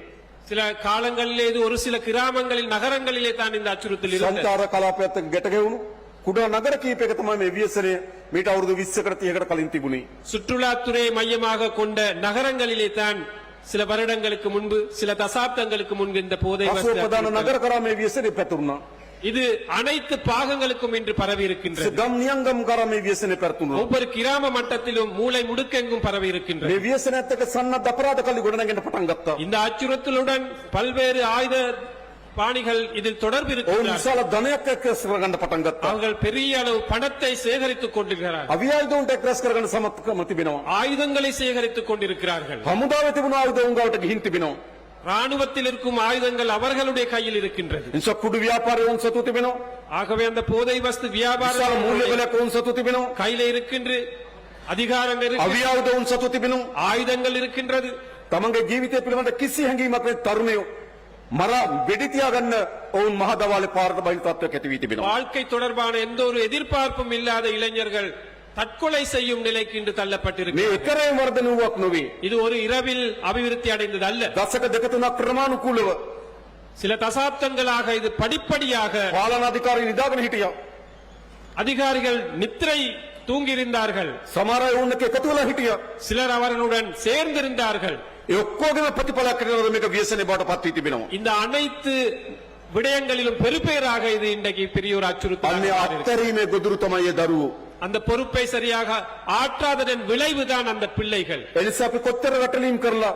சில காலங்களிலே இது ஒரு சில கிராமங்களில் நகரங்களிலே தான் இந்த அச்சுறுத்தல் இருந்தது. සංචාර කලාපයත් එක්ක ගැට ගැහුණු කුඩා නගර කීපයක තමයි මේ ව්‍යසනය මීට අවුරුදු 20කට 30කට කලින් තිබුණේ. சுற்றுலாத்துறை மையமாக கொண்ட நகரங்களிலே தான் சில வருடங்களுக்கு முன்பு, சில தசாப்தங்களுக்கு முன்பு இந்த போதை පසුව வஸ்து ප්‍රධාන அச்சுறுத்தல். නගර කරා මේ ව්‍යසනය පැතුරුණා. இது அனைத்து பாகங்களுக்கும் இன்று பரவி இருக்கின்றது. ගම් නියංගම් කරා මේ ව්‍යසනය පැතුරුණා. ஒவ்வொரு கிராம மட்டத்திலும் மூளை முடுக்கெங்கும் பரவி இருக்கின்றது. මේ ව්‍යසනයත් එක්ක සන්නද්ධ අපරාධ කල්ලි ගොඩනගෙන පටන් ගත්තා. இந்த அச்சுறுத்தலுடன் பல்வேறு ஆயுத பாணிகள் இதில் தொடர்பு ඔවුන් இருக்கிறார்கள். විශාල ධනයක් එක්ක රැස් කරගන්න පටන් ගත්තා. அவர்கள் பெரிய அளவு பணத்தை சேகரித்துக் கொண்டிருக்கிறார்கள். අවියායුධ උන්ට එක්ක රැස් කරගන්න සමත්කම තිබෙනවා. ஆயுதங்களை சேகரித்துக் கொண்டிருக்கிறார்கள். හමුදාවේ තිබුණු ආයුධ උන් ගාවට ගිහින් තිබෙනවා. ராணுவத்தில் இருக்கும் ஆயுதங்கள் அவர்களுடைய கையில் இருக்கின்றது. නිසා කුඩු ව්‍යාපාරය උන් සතු තිබෙනවා. ஆகவே அந்த போதை வஸ்து විශාල வியாபாரம் මූල්‍ය බලයක් උන් සතු තිබෙනවා. கையில இருக்கின்ற அதிகாரம் இருக்கு, අවියායුධ උන් සතු තිබෙනවා. ஆயுதங்கள் இருக்கின்றது. තමන්ගේ ජීවිතය පිළිබඳ කිසි හැඟීමක් නැති තරුණයෝ මර වෙඩි තියාගන්න ඔවුන් මහ දවාලේ පාරට බහින තත්ත්වයක් ඇති වී තිබෙනවා. வாழ்க்கை தொடர்பான எந்த ஒரு எதிர்பார்ப்பும் இல்லாத இளைஞர்கள் தற்கொலை செய்யும் நிலைக்கு இன்று මේ தள்ளப்பட்டிருக்கிறார்கள். එකරේ වර්ධනුවක් නොවේ. இது ஒரு இரவில் அபிவிருத்தி அடைந்தது அல்ல. දශක දෙක තුනක් ක්‍රමානුකූලව சில தசாப்தங்களாக இது படிப்படியாக පාලනාධිකාරී නිදාගෙන හිටියා. அதிகாரிகள் நித்திரை தூங்கியிருந்தார்கள். සමහර අය ඔවුන් එක්ක එකතු වෙලා හිටියා. சிலர் அவர்களுடன் சேர்ந்திருந்தார்கள். ඒ ඔක්කොගේම ප්‍රතිඵලයක් කරනවා මේක ව්‍යසනයේ බවට පත් වී තිබෙනවා. இந்த அனைத்து விடயங்களிலும் பெருபேராக இது இன்றைக்கு பெரிய ஒரு අන්නේ அச்சுறுத்தல். අත්හැරීමේ ගොදුරු තමයි ඒ දරුවෝ. அந்த பொறுப்பை சரியாக ஆற்றாததன் விளைவுதான் அந்த பிள்ளைகள். එනිසා අපි කොච්චර රටලීම් කරලා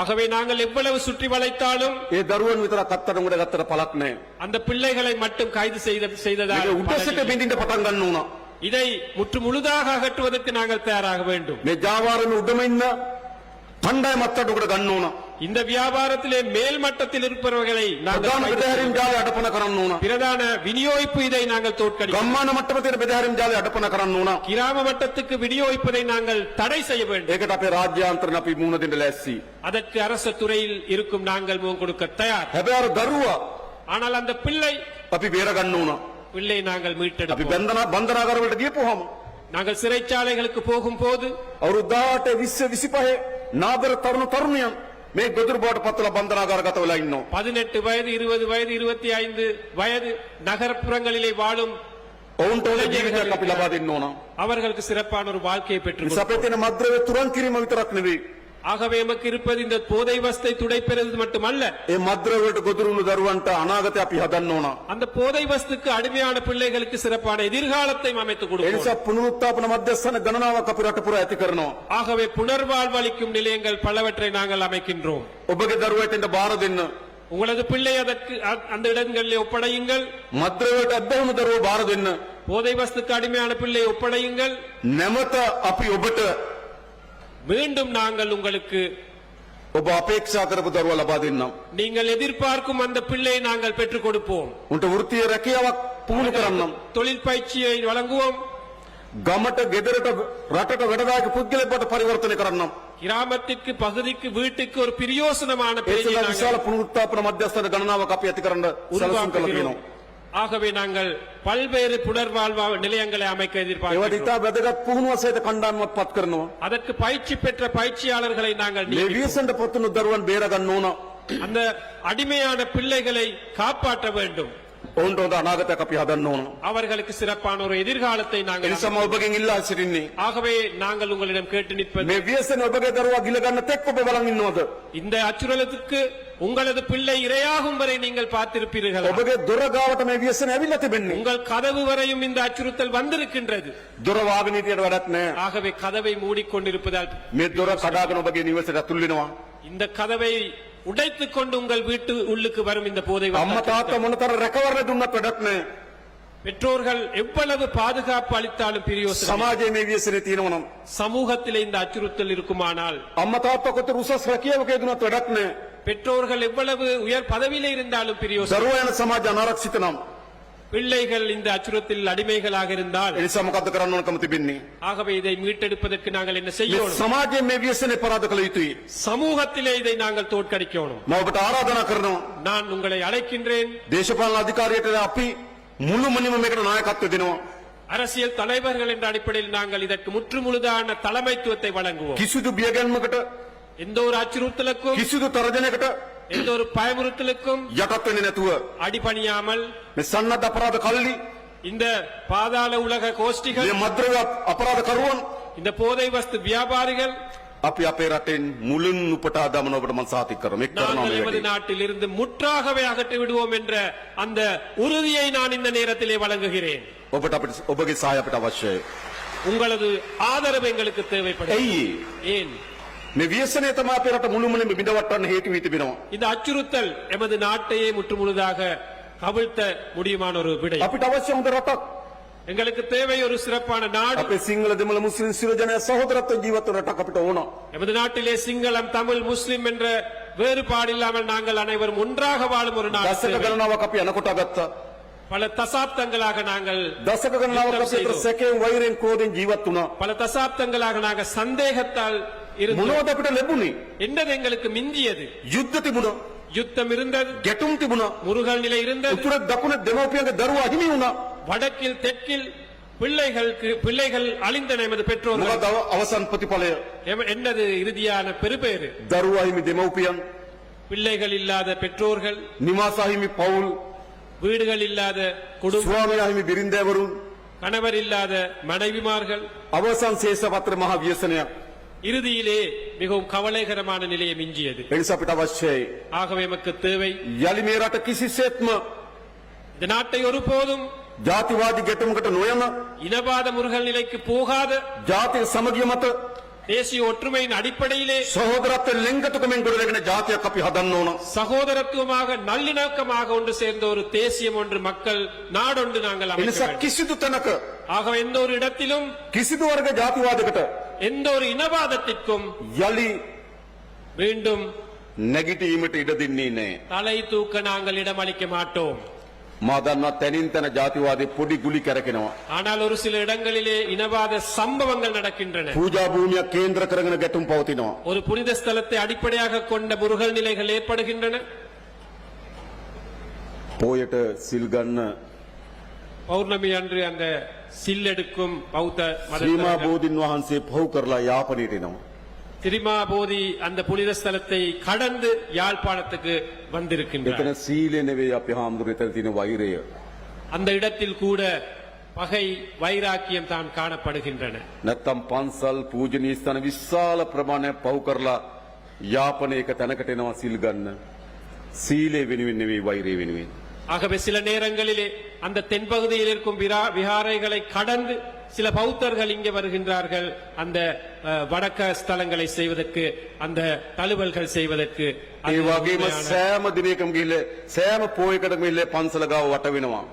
ஆகவே நாங்கள் எவ்வளவு சுற்றி வளைத்தாலும் ඒ දරුවන් විතරක් අත්අඩංගුවට ගත්තට පළක් නැහැ. அந்த பிள்ளைகளை மட்டும் கைது செய்ததால் මේක උඩසිට பலனில்லை. බින්දින්න පටන් ගන්න ඕන. இதை முற்று முழுதாக அகற்றுவதற்கு நாங்கள் தயாராக வேண்டும். මේ ජාවාරමේ උඩම ඉන්න කණ්ඩායම අත්අඩංගුවට ගන්න ඕන. இந்த வியாபாரத்திலே மேல் மட்டத்தில் இருப்பவர்களை நாங்கள் ප්‍රධාන கைது බෙදාහැරීම් செய்வோம். ජාලය අඩපණ කරන්න ඕන. பிரதான விநியோகிப்பு இதை நாங்கள் தோற்கடிப்போம். ගම්මාන මට්ටමේ තියෙන බෙදාහැරීම් ජාලය අඩපණ කරන්න ඕන. கிராம மட்டத்துக்கு விநியோகிப்பதை நாங்கள் தடை செய்ய வேண்டும். ඒකට අපේ රාජ්‍යාන්තරණ අපි මුහුණ දෙන්න ලෑස්ති. அதற்கு அரசு துறையில் இருக்கும் நாங்கள் முகம் கொடுக்க தயார். හැබැයි අර දරුවා ஆனால் அந்த අපි බේර ගන්න ඕන. பிள்ளை நாங்கள் අපි மீட்டெடுப்போம். බන්ධනාගාර වලට ගියපුවාම நாங்கள் சிறைச்சாலைகளுக்கு போகும் போது අවුරුදු 18 20 25 නාගර තරුණ තරුණියන් මේ ගොදුරු බවට පත්වලා බන්ධනාගාරගත වෙලා ඉන්නවා. 18 வயது 20 வயது 25 வயது நகர்ப்புறங்களிலே வாழும் ඔවුන්ට ඕන ජීවිතයක් අපි ලබා දෙන්න ඕන. அவர்களுக்கு சிறப்பான ஒரு வாழ்க்கையை பெற்றுக் නිසා අපේ තියෙන මද්ද්‍රව්‍ය තුරන් කිරීම විතරක් නෙවෙයි. ஆகவே எமக்கு இருப்பது இந்த போதை வஸ்தை துடைப்பெறுவது மட்டுமல்ல, ඒ මද්ද්‍රව්‍ය වලට ගොදුරු වුණු දරුවන්ට අනාගතය අපි හදන්න ඕන. அந்த போதை வஸ்துக்கு அடிமையான பிள்ளைகளுக்கு சிறப்பான எதிர்காலத்தை அமைத்துக் ඒ கொடுப்போம். නිසා පුනරුත්ථාපන මධ්‍යස්ථාන ගණනාවක් අපි රට පුරා ඇති කරනවා. ஆகவே புனர்வாழ்வளிக்கும் நிலையங்கள் பலவற்றை நாங்கள் அமைக்கின்றோம். ඔබගේ දරුවා එතෙන්ට බාර දෙන්න. உங்களது பிள்ளை அதற்கு அந்த இடங்களிலே ஒப்படையுங்கள். මද්ද්‍රව්‍යයට අද්දවුණු දරුවෝ බාර දෙන්න. போதை வஸ்துக்கு அடிமையான பிள்ளை ஒப்படையுங்கள். නැමත අපි ඔබට மீண்டும் நாங்கள் உங்களுக்கு ඔබ අපේක්ෂා කරපු දරුවා ලබා දෙන්නම්. நீங்கள் எதிர்பார்க்கும் அந்த பிள்ளையை நாங்கள் பெற்றுக் கொடுப்போம். උන්ට වෘත්තීය රැකියාවක් පුහුණු කරන්නම්. தொழில் பயிற்சியை வழங்குவோம். ගමට ගෙදරට රටට වැඩදායක පුද්ගලයෙක් බවට පරිවර්තනය කරන්නම්. கிராமத்திற்கு பகுதிக்கு வீட்டுக்கு ஒரு பிரயோசனமான ඒ பேரை සඳහා நாங்கள் විශාල පුනරුත්ථාපන මධ්‍යස්ථාන ගණනාවක් අපි ඇති කරන්න සැලසුම් කළා உருவாக்குகிறோம். තියෙනවා. ஆகவே நாங்கள் பல்வேறு புனர்வாழ்வு நிலையங்களை அமைக்க ඒවට எதிர்பார்க்கிறோம். ඉතා වැදගත් පුහුණුවක් සහිත කණ්ඩායමක් පත් කරනවා. அதற்கு பயிற்சி பெற்ற பயிற்சியாளர்களை நாங்கள் මේ நியமிப்போம். ව්‍යසනට පත්වුණු දරුවන් බේර ගන්න ඕන. அந்த அடிமையான பிள்ளைகளை காப்பாற்ற வேண்டும். ඔවුන්ට හොඳ අනාගතයක් අපි හදන්න ඕන. அவர்களுக்கு சிறப்பான ஒரு எதிர்காலத்தை ඒ நாங்கள் නිසා මම ඔබගෙන් ඉල්ලා සිටින්නේ ஆகவே நாங்கள் உங்களிடம் கேட்டு நிற்பது, මේ ව්‍යසන ඔබගේ දරුවා ගිල ගන්න තෙක් ඔබ බලන් ඉන්නවද? இந்த அச்சுறுத்தலுக்கு உங்களது பிள்ளை இரையாகும் வரை நீங்கள் பார்த்திருப்பீர்கள். ඔබගේ දොර ගාවට මේ ව්‍යසන ඇවිල්ලා තිබෙන්නේ. உங்கள் கதவு வரையும் இந்த அச்சுறுத்தல் வந்திருக்கின்றது. දොර වාගෙන හිටියට වැඩක් නැහැ. ஆகவே கதவை மூடிக்கொண்டிருப்பதால் මේ දොර කඩාගෙන ඔබගේ නිවසට ඇතුල් වෙනවා. இந்த கதவை உடைத்துக் கொண்டு உங்கள் வீட்டு உள்ளுக்கு வரும் இந்த போதை අම්මා வஸ்து. තාත්තා මොනතර රැකවරණ දුන්නත් වැඩක් නැහැ. பெற்றோர்கள் எவ்வளவு பாதுகாப்பு அளித்தாலும் பிரயோசனம். සමාජයේ මේ ව්‍යසනේ තියෙනවා නම් சமூகத்திலே இந்த அச்சுறுத்தல் இருக்குமானால், අම්මා තාත්තා කොතර උසස් රැකියාවක යෙදුනත් වැඩක් නැහැ. பெற்றோர்கள் எவ்வளவு உயர் பதவியிலே இருந்தாலும் பிரயோசனம். දරුවා යන සමාජ අනාරක්ෂිත නම් பிள்ளைகள் இந்த அச்சுறுத்தலில் அடிமைகளாக இருந்தால் එනිසා මොකද්ද කරන්න ඕනකම තිබෙන්නේ? ஆகவே இதை மீட்டெடுப்பதற்கு நாங்கள் என்ன මේ செய்யணும்? සමාජයේ මේ ව්‍යසනේ පරාද කළ යුතුයි. சமூகத்திலே இதை நாங்கள் தோற்கடிக்கணும். මම ඔබට ආරාධනා කරනවා. நான் உங்களை அழைக்கின்றேன். දේශපාලන අධිකාරියට අපි මුළුමනින්ම මේකට නායකත්වය දෙනවා. அரசியல் தலைவர்கள் என்ற அடிப்படையில் நாங்கள் இதற்கு முற்றுமுழுதான தலைமைத்துவத்தை வழங்குவோம். කිසිදු බියගැන්මකට எந்த ஒரு அச்சுறுத்தலுக்கும் කිසිදු තරජනයකට எந்த ஒரு பயமுறுத்தலுக்கும் යටත් වෙන්නේ නැතුව அடிபணியாமல் මේ සන්නද්ධ අපරාධ කල්ලි இந்த பாதாள உலக கோஷ்டிகள், මේ මද්ද්‍රව්‍ය අපරාධ කරුවන් இந்த போதை வஸ்து வியாபாரிகள் අපි අපේ රටෙන් මුලින් උපටා දමන ඔබට මම සාතික කරනවා. එක් කරනවා நாங்கள் මේ எமது වැඩේ. நாட்டில் இருந்து முற்றாகவே அகற்றி விடுவோம் என்ற அந்த உறுதியை நான் இந்த நேரத்திலே வழங்குகிறேன். ඔබට අපිට ඔබගේ සහාය අපිට අවශ්‍යයි. உங்களது ஆதரவு எங்களுக்கு தேவைப்படுகிறது. ඇයි? ஏன்? මේ ව්‍යසනය තමයි අපේ රට මුළුමනින්ම බිඳවට්ටන්න හේතු වී තිබෙනවා. இந்த அச்சுறுத்தல் எமது நாட்டையே முற்றுமுழுதாக கவிழ்த்த முடியுமான ஒரு விடை. අපිට අවශ්‍ය හොඳ රටක්. எங்களுக்கு தேவை ஒரு சிறப்பான நாடு. අපේ සිංහල දෙමළ මුස්ලිම් සියලු ජනයා සහෝදරත්ව ජීවත් වන රටක් අපිට ඕන. எமது நாட்டிலே சிங்களம், தமிழ், முஸ்லிம் என்ற வேறுபாடு இல்லாமல் நாங்கள் அனைவரும் ஒன்றாக வாழும் ஒரு நாடு දශක தேவை. ගණනාවක් අපි අනකොට ගත්තා. பல தசாப்தங்களாக நாங்கள் දශක ගණනාවක් யுத்தம் අපි අතර செய்தோம். සැකයෙන් වෛරයෙන් ක්‍රෝධයෙන් ජීවත් වුණා. பல தசாப்தங்களாக நாங்கள் சந்தேகத்தால் இருந்தோம். මොනවද අපිට ලැබුණේ? என்னது எங்களுக்கு மிஞ்சியது? යුද්ධ තිබුණා. யுத்தம் இருந்தது, ගැටුම් තිබුණා. முருகல் நிலை இருந்தது, උතුර දකුණ දෙමව්පියන්ගේ දරුවා හිමි වුණා. வடக்கில் தெற்கில் பிள்ளைகள் அழிந்தன. எமது பெற்றோர்கள் මොකද අවසන් ප්‍රතිඵලය? என்னது இறுதியான பெருபேறு? දරුවා හිමි දෙමව්පියන්, பிள்ளைகள் இல்லாத பெற்றோர்கள், නිවාසා හිමි පවුල්, வீடுகள் இல்லாத குடும்பம், ස්වාමියා හිමි බිරින්දෑවරුන්, கணவர் இல்லாத மனைவிமார்கள். අවසන් ශේෂපත්‍ර මහ ව්‍යසනයක්. இறுதியிலே மிகவும் கவலைகரமான நிலையை மிஞ்சியது. ඒ නිසා අපිට අවශ්‍යයි ஆகவே எமக்கு தேவை යලි මේ රට කිසිසේත්ම இந்த நாட்டை ஒருபோதும் ජාතිවාදී ගැටුමකට නොයන இனவாத முருகல் நிலைக்கு போகாத ජාතික සමගිය මත தேசிய ஒற்றுமையின் அடிப்படையிலே සහෝදරත්වයෙන් ලෙන්ගතුකමෙන් ගොඩනැගෙන ජාතියක් අපි හදන්න ඕන. சகோதரத்துவமாக நல்லிணக்கமாக ஒன்று சேர்ந்த ஒரு தேசியம் ஒன்று, மக்கள் நாடொன்று நாங்கள் ඒ அமைக்க නිසා வேண்டும். කිසිදු තැනක ஆகவே எந்த ஒரு இடத்திலும் කිසිදු වර්ග ජාතිවාදයකට எந்த ஒரு இனவாதத்திற்கும் යලි மீண்டும் නැගිටීමට ඉඩ දෙන්නේ නැහැ. தலை தூக்க நாங்கள் இடமளிக்க மாட்டோம். මා දන්නා තැනින් තැන ජාතිවාදී පොඩි ගුලි කැරකෙනවා. ஆனால் ஒரு சில இடங்களிலே இனவாத சம்பவங்கள் நடக்கின்றன. පූජා භූමියක් කේන්ද්‍ර කරගෙන ගැටුම් පවතිනවා. ஒரு புனித ஸ்தலத்தை அடிப்படையாக கொண்ட முருகல் நிலைகள் ஏற்படுகின்றன. පෝයට සිල් ගන්න பௌர்ணமி அன்று அந்த சில்லெடுக்கும் பௌத்த ශ්‍රීමා மத බෝධින් වහන්සේ පහු කරලා යාපනයට එනවා. திரிமாபோதி அந்த புனித ஸ்தலத்தை கடந்து யாழ்ப்பாணத்துக்கு வந்திருக்கின்றார். එතන සීලය නෙවෙයි අපි හාමුදුරුවෝ එතන තියෙන වෛරය. அந்த இடத்தில் கூட பகை, வைராக்கியம் தான் காணப்படுகின்றன. නැත්තම් පන්සල් පූජනීය ස්ථාන විශාල ප්‍රමාණයක් පහු කරලා යාපනයක තැනකට එනවා සිල් ගන්න. සීලය වෙනුවෙන් නෙවෙයි වෛරය වෙනුවෙන්. ஆகவே சில நேரங்களிலே அந்த தென்பகுதியில் இருக்கும் விகாரைகளை கடந்து சில பௌத்தர்கள் இங்கே வருகின்றார்கள், அந்த வடக்க ஸ்தலங்களை செய்வதற்கு, அந்த தழுவல்கள் செய்வதற்கு. ඒ වගේම සෑම දිනයකම ගිහිල්ලා සෑම පෝයකටම ගිහිල්ලා පන්සල ගාව වට වෙනවා.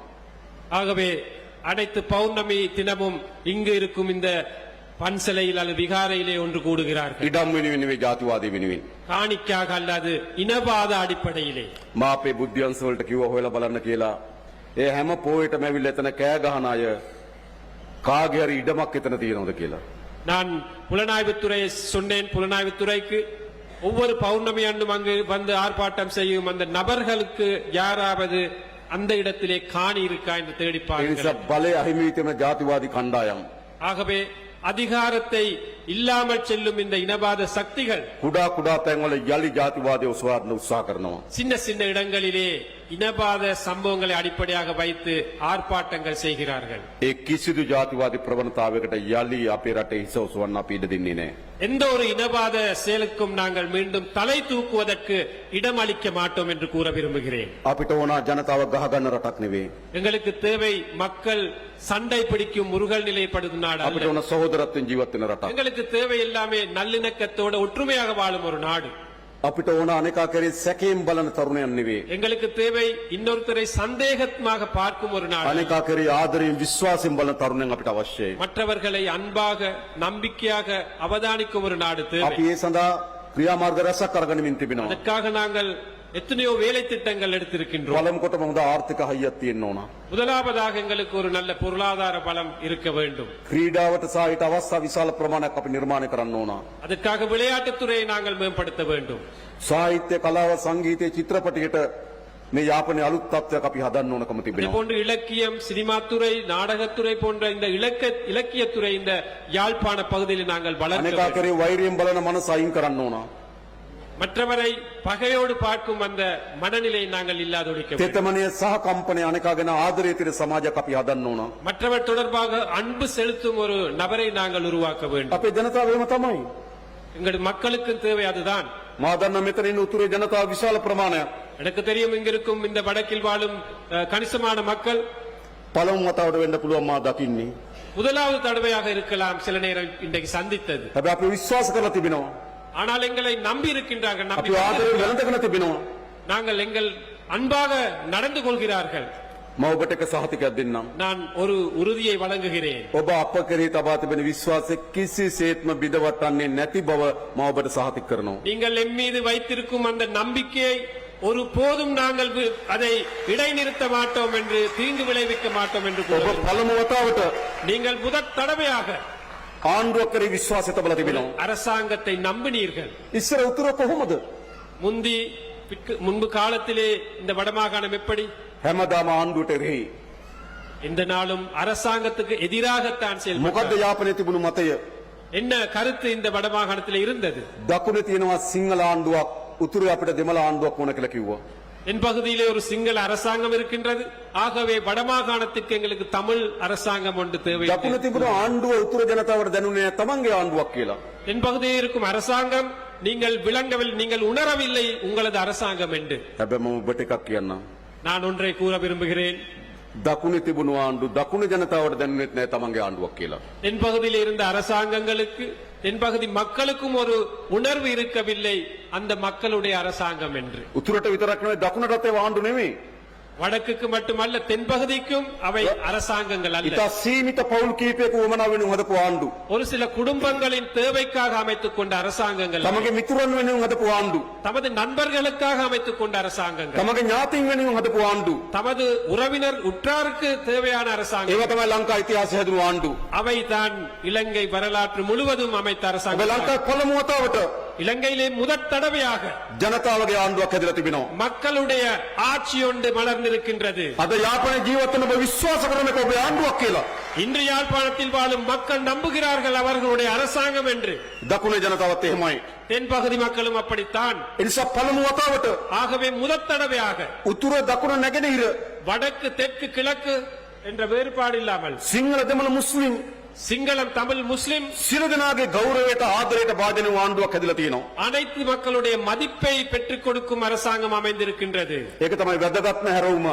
ஆகவே அனைத்து பௌர்ணமி தினமும் இங்கு இருக்கும் இந்த பன்சலையில் அல்லது விகாரையிலே ஒன்று கூடுகிறார்கள். ඉඩම් වෙනුවෙන් නෙවෙයි ජාතිවාදී වෙනුවෙන්. காணிக்காக அல்லது இனவாத அடிப்படையிலே. මා අපේ බුද්ධියන්ස වලට කිව්වා හොයලා බලන්න කියලා. ඒ හැම පෝයටම ඇවිල්ලා එතන කෑ ගහන අය කාගේ හරි ඉඩමක් එතන තියෙනවද කියලා. நான் புலனாய்வுத்துறையை சொன்னேன். புலனாய்வுத்துறைக்கு ஒவ்வொரு பௌர்ணமி அன்றும் அங்கு வந்து ஆர்ப்பாட்டம் செய்யும் அந்த நபர்களுக்கு யாராவது அந்த இடத்திலே காணி இருக்கா என்று ඒ தேடிப்பார்கள். නිසා බලය අහිමි වී තියෙන ජාතිවාදී කණ්ඩායම් ஆகவே அதிகாரத்தை இல்லாமல் செல்லும் இந்த இனவாத சக்திகள் කුඩා කුඩා තැන්වල යලි ජාතිවාදය උසවාරන්න උත්සාහ කරනවා. சின்ன சின்ன இடங்களிலே இனவாத சம்பவங்களை அடிப்படையாக வைத்து ஆர்ப்பாட்டங்கள் செய்கிறார்கள். ඒ කිසිදු ජාතිවාදී ප්‍රවණතාවයකට යලි අපේ රටේ හිස ඔසවන්න අපි ඉඩ දෙන්නේ නැහැ. எந்த ஒரு இனவாத செயலுக்கும் நாங்கள் மீண்டும் தலை தூக்குவதற்கு இடம் அளிக்க மாட்டோம் என்று கூற விரும்புகிறேன். අපිට ඕන ජනතාව ගහගන්න රටක් නෙවෙයි. எங்களுக்கு தேவை மக்கள் சண்டை பிடிக்கும் முருகல் நிலைப்படுத்தும் நாடு அல்ல. අපිට ඕන සහෝදරත්වයෙන් ජීවත් වෙන රටක්. எங்களுக்கு தேவை எல்லாமே நல்லிணக்கத்தோட ஒற்றுமையாக வாழும் ஒரு நாடு. අපිට ඕන අනේකා කරේ සැකයෙන් බලන තරුණයන් නෙවෙයි. எங்களுக்கு தேவை இன்னொருத்தரை சந்தேகமாக பார்க்கும் ஒரு நாடு. අනේකා කරේ ආදරයෙන් විශ්වාසයෙන් බලන තරුණයන් අපිට අවශ්‍යයි. மற்றவர்களை அன்பாக நம்பிக்கையாக அவதானிக்கும் ஒரு நாடு தேவை. අපි ඒ සඳහා ක්‍රියාමාර්ග රැසක් අරගෙනමින් තිබෙනවා. அதற்காக நாங்கள் எத்தனையோ வேலை திட்டங்கள் எடுத்திருக்கின்றோம். පළමු කොටම හොඳ ආර්ථික හයියක් තියෙන්න ඕන. முதலாவதாக எங்களுக்கு ஒரு நல்ல பொருளாதார பலம் இருக்க வேண்டும். ක්‍රීඩාවට සහ ඊට අවස්ථා විශාල ප්‍රමාණයක් අපි නිර්මාණය කරන්න ඕන. அதற்காக விளையாட்டுத்துறையை நாங்கள் மேம்படுத்த வேண்டும். සාහිත්‍ය කලාව සංගීතය චිත්‍රපටයට මේ යාපනයේ අලුත් තත්ත්වයක් අපි හදන්න ඕනකම இதே තිබෙනවා. போன்று இலக்கியம், சினிமாத்துறை, நாடகத்துறை போன்ற இந்த இலக்கியத்துறை இந்த யாழ்ப்பாண பகுதியில் நாங்கள் வளர்க்க අනෙකා வேண்டும். කරේ වෛරයෙන් බලන මනස අයින් කරන්න ඕන. மற்றவரை பகையோடு பார்க்கும் அந்த மனநிலையை நாங்கள் இல்லாதொழிக்க வேண்டும். තෙතමනය සහ කම්පනය අනෙකා ගැන ආදරය තියෙන සමාජයක් අපි හදන්න ඕන. மற்றவர் தொடர்பாக அன்பு செலுத்தும் ஒரு நபரை நாங்கள் உருவாக்க வேண்டும். අපේ ජනතාව එහෙම තමයි. எங்கள் மக்களுக்கு தேவை அதுதான். මා දන්න මෙතන ඉන්න උතුරේ ජනතාව විශාල ප්‍රමාණයක් எனக்கு தெரியும் இங்கிருக்கும் இந்த வடக்கில் வாழும் கணிசமான மக்கள் පළමු වතාවට වෙන්න පුළුවන් මා දකින්නේ. முதலாவது தடவையாக இருக்கலாம் சில நேரம் இன்றைக்கு சந்தித்தது. හැබැයි අපි විශ්වාස කරලා තිබෙනවා. ஆனால் எங்களை நம்பி இருக்கின்றார்கள், நம்பி අපි ආදරයෙන් වැළඳගෙන තිබෙනවා. நாங்கள் எங்கள் அன்பாக நடந்து கொள்கிறார்கள். මම ඔබට එක සහතිකයක් දෙන්නම්. நான் ஒரு உறுதியை வழங்குகிறேன். ඔබ අප කෙරෙහි තබා තිබෙන විශ්වාසය කිසිසේත්ම බිඳවටන්නේ නැති බව මම ඔබට සහතික කරනවා. நீங்கள் எம் மீது வைத்திருக்கும் அந்த நம்பிக்கையை ஒரு போதும் நாங்கள் அதை இடைநிறுத்த மாட்டோம் என்று, தீங்கு விளைவிக்க மாட்டோம் என்று ඔබ கூறுகிறோம். පළමු වතාවට நீங்கள் முதற் தடவையாக ආණ්ඩුවක් කරේ විශ්වාසය තබලා තිබෙනවා. அரசாங்கத்தை நம்பினீர்கள். ඉස්සර උතුර කොහොමද? முன்பு காலத்திலே இந்த வடமாகாணம் எப்படி? හැමදාම ආණ්ඩුවට එරෙහි. இந்த நாளும் அரசாங்கத்துக்கு எதிராகத்தான் මොකද්ද செயல்பட்டது. යාපනයේ තිබුණු මතය? என்ன கருத்து இந்த வடமாகாணத்தில் இருந்தது? දකුණේ තියෙනවා සිංහල ආණ්ඩුවක්, උතුරේ අපිට දෙමළ ආණ්ඩුවක් ඕන කියලා කිව්වා. என் பகுதியிலே ஒரு சிங்கள அரசாங்கம் இருக்கின்றது, ஆகவே வடமாகாணத்துக்கு எங்களுக்கு தமிழ் அரசாங்கம் ஒன்று தேவை. දකුණේ තිබුණු ආණ්ඩුව උතුර ජනතාවට දැනුනේ නැහැ තමන්ගේ ආණ්ඩුවක් කියලා. என் பகுதியில் இருக்கும் அரசாங்கம் நீங்கள் விளங்கவில்லை, நீங்கள் உணரவில்லை உங்களது அரசாங்கம் என்று. හැබැයි මම ඔබට එකක් කියන්නම්. நான் ஒன்றை கூற விரும்புகிறேன். දකුණේ තිබුණු ආණ්ඩු දකුණු ජනතාවට දැනුනේ නැහැ තමන්ගේ ආණ්ඩුවක් කියලා. தென் பகுதியில் இருந்த அரசாங்கங்களுக்கு, தென் பகுதி மக்களுக்கும் ஒரு உணர்வு இருக்கவில்லை அந்த மக்களுடைய அரசாங்கம் என்று. උතුරට විතරක් නෙවෙයි දකුණටත් ඒව ආණ්ඩු නෙවෙයි. வடக்குக்கு மட்டுமல்ல, தென் பகுதிக்கும் அவை அரசாங்கங்கள் அல்ல. ඉතා සීමිත පවුල් කීපයක වමනා වෙනුම් හදපු ආණ්ඩු. ஒரு சில குடும்பங்களின் தேவைக்காக அமைத்துக் கொண்ட அரசாங்கங்கள் அல்ல. තමගේ මිතුරන් වෙනුම් හදපු ආණ්ඩු. தமது நண்பர்களுக்காக அமைத்துக் கொண்ட அரசாங்கங்கள், තමගේ ඥාතීන් වෙනුම් හදපු ආණ්ඩු. தமது உறவினர் உற்றாருக்கு தேவையான அரசாங்கம். ඒව තමයි ලංකා ඉතිහාසය හැදුණු ආණ්ඩු. அவை தான் இலங்கை வரலாற்று முழுவதும் அமைத்த ඔබ அரசாங்கம். ලංකාවේ පළමු වතාවට இலங்கையிலே முதற் தடவையாக ජනතාවගේ ආණ්ඩුවක් හැදලා තිබෙනවා. மக்களுடைய ஆட்சி ஒன்று மலர்ந்திருக்கின்றது. අද යාපනයේ ජීවත් වෙන ඔබ විශ්වාස කරන එක ඔබේ ආණ්ඩුවක් කියලා. இன்று யாழ்ப்பாணத்தில் வாழும் மக்கள் நம்புகிறார்கள் அவர்களுடைய அரசாங்கம் என்று. දකුණේ ජනතාවත් එහෙමයි. தென் பகுதி மக்களும் அப்படித்தான். ඒ නිසා පළමු වතාවට ஆகவே முதற் தடவையாக උතුර දකුණ නැගෙනහිර வடக்கு தெற்கு கிழக்கு என்ற வேறுபாடு இல்லாமல் සිංහල දෙමළ මුස්ලිම් சிங்களம் தமிழ் முஸ்லிம் සියලු දෙනාගේ ගෞරවයට ආදරයට භාජන වූ ආණ්ඩුවක් හැදලා තියෙනවා. அனைத்து மக்களுடைய மதிப்பை பெற்றுக் கொடுக்கும் அரசாங்கம் அமைந்திருக்கின்றது. ඒක තමයි වැදගත්ම හැරවුම.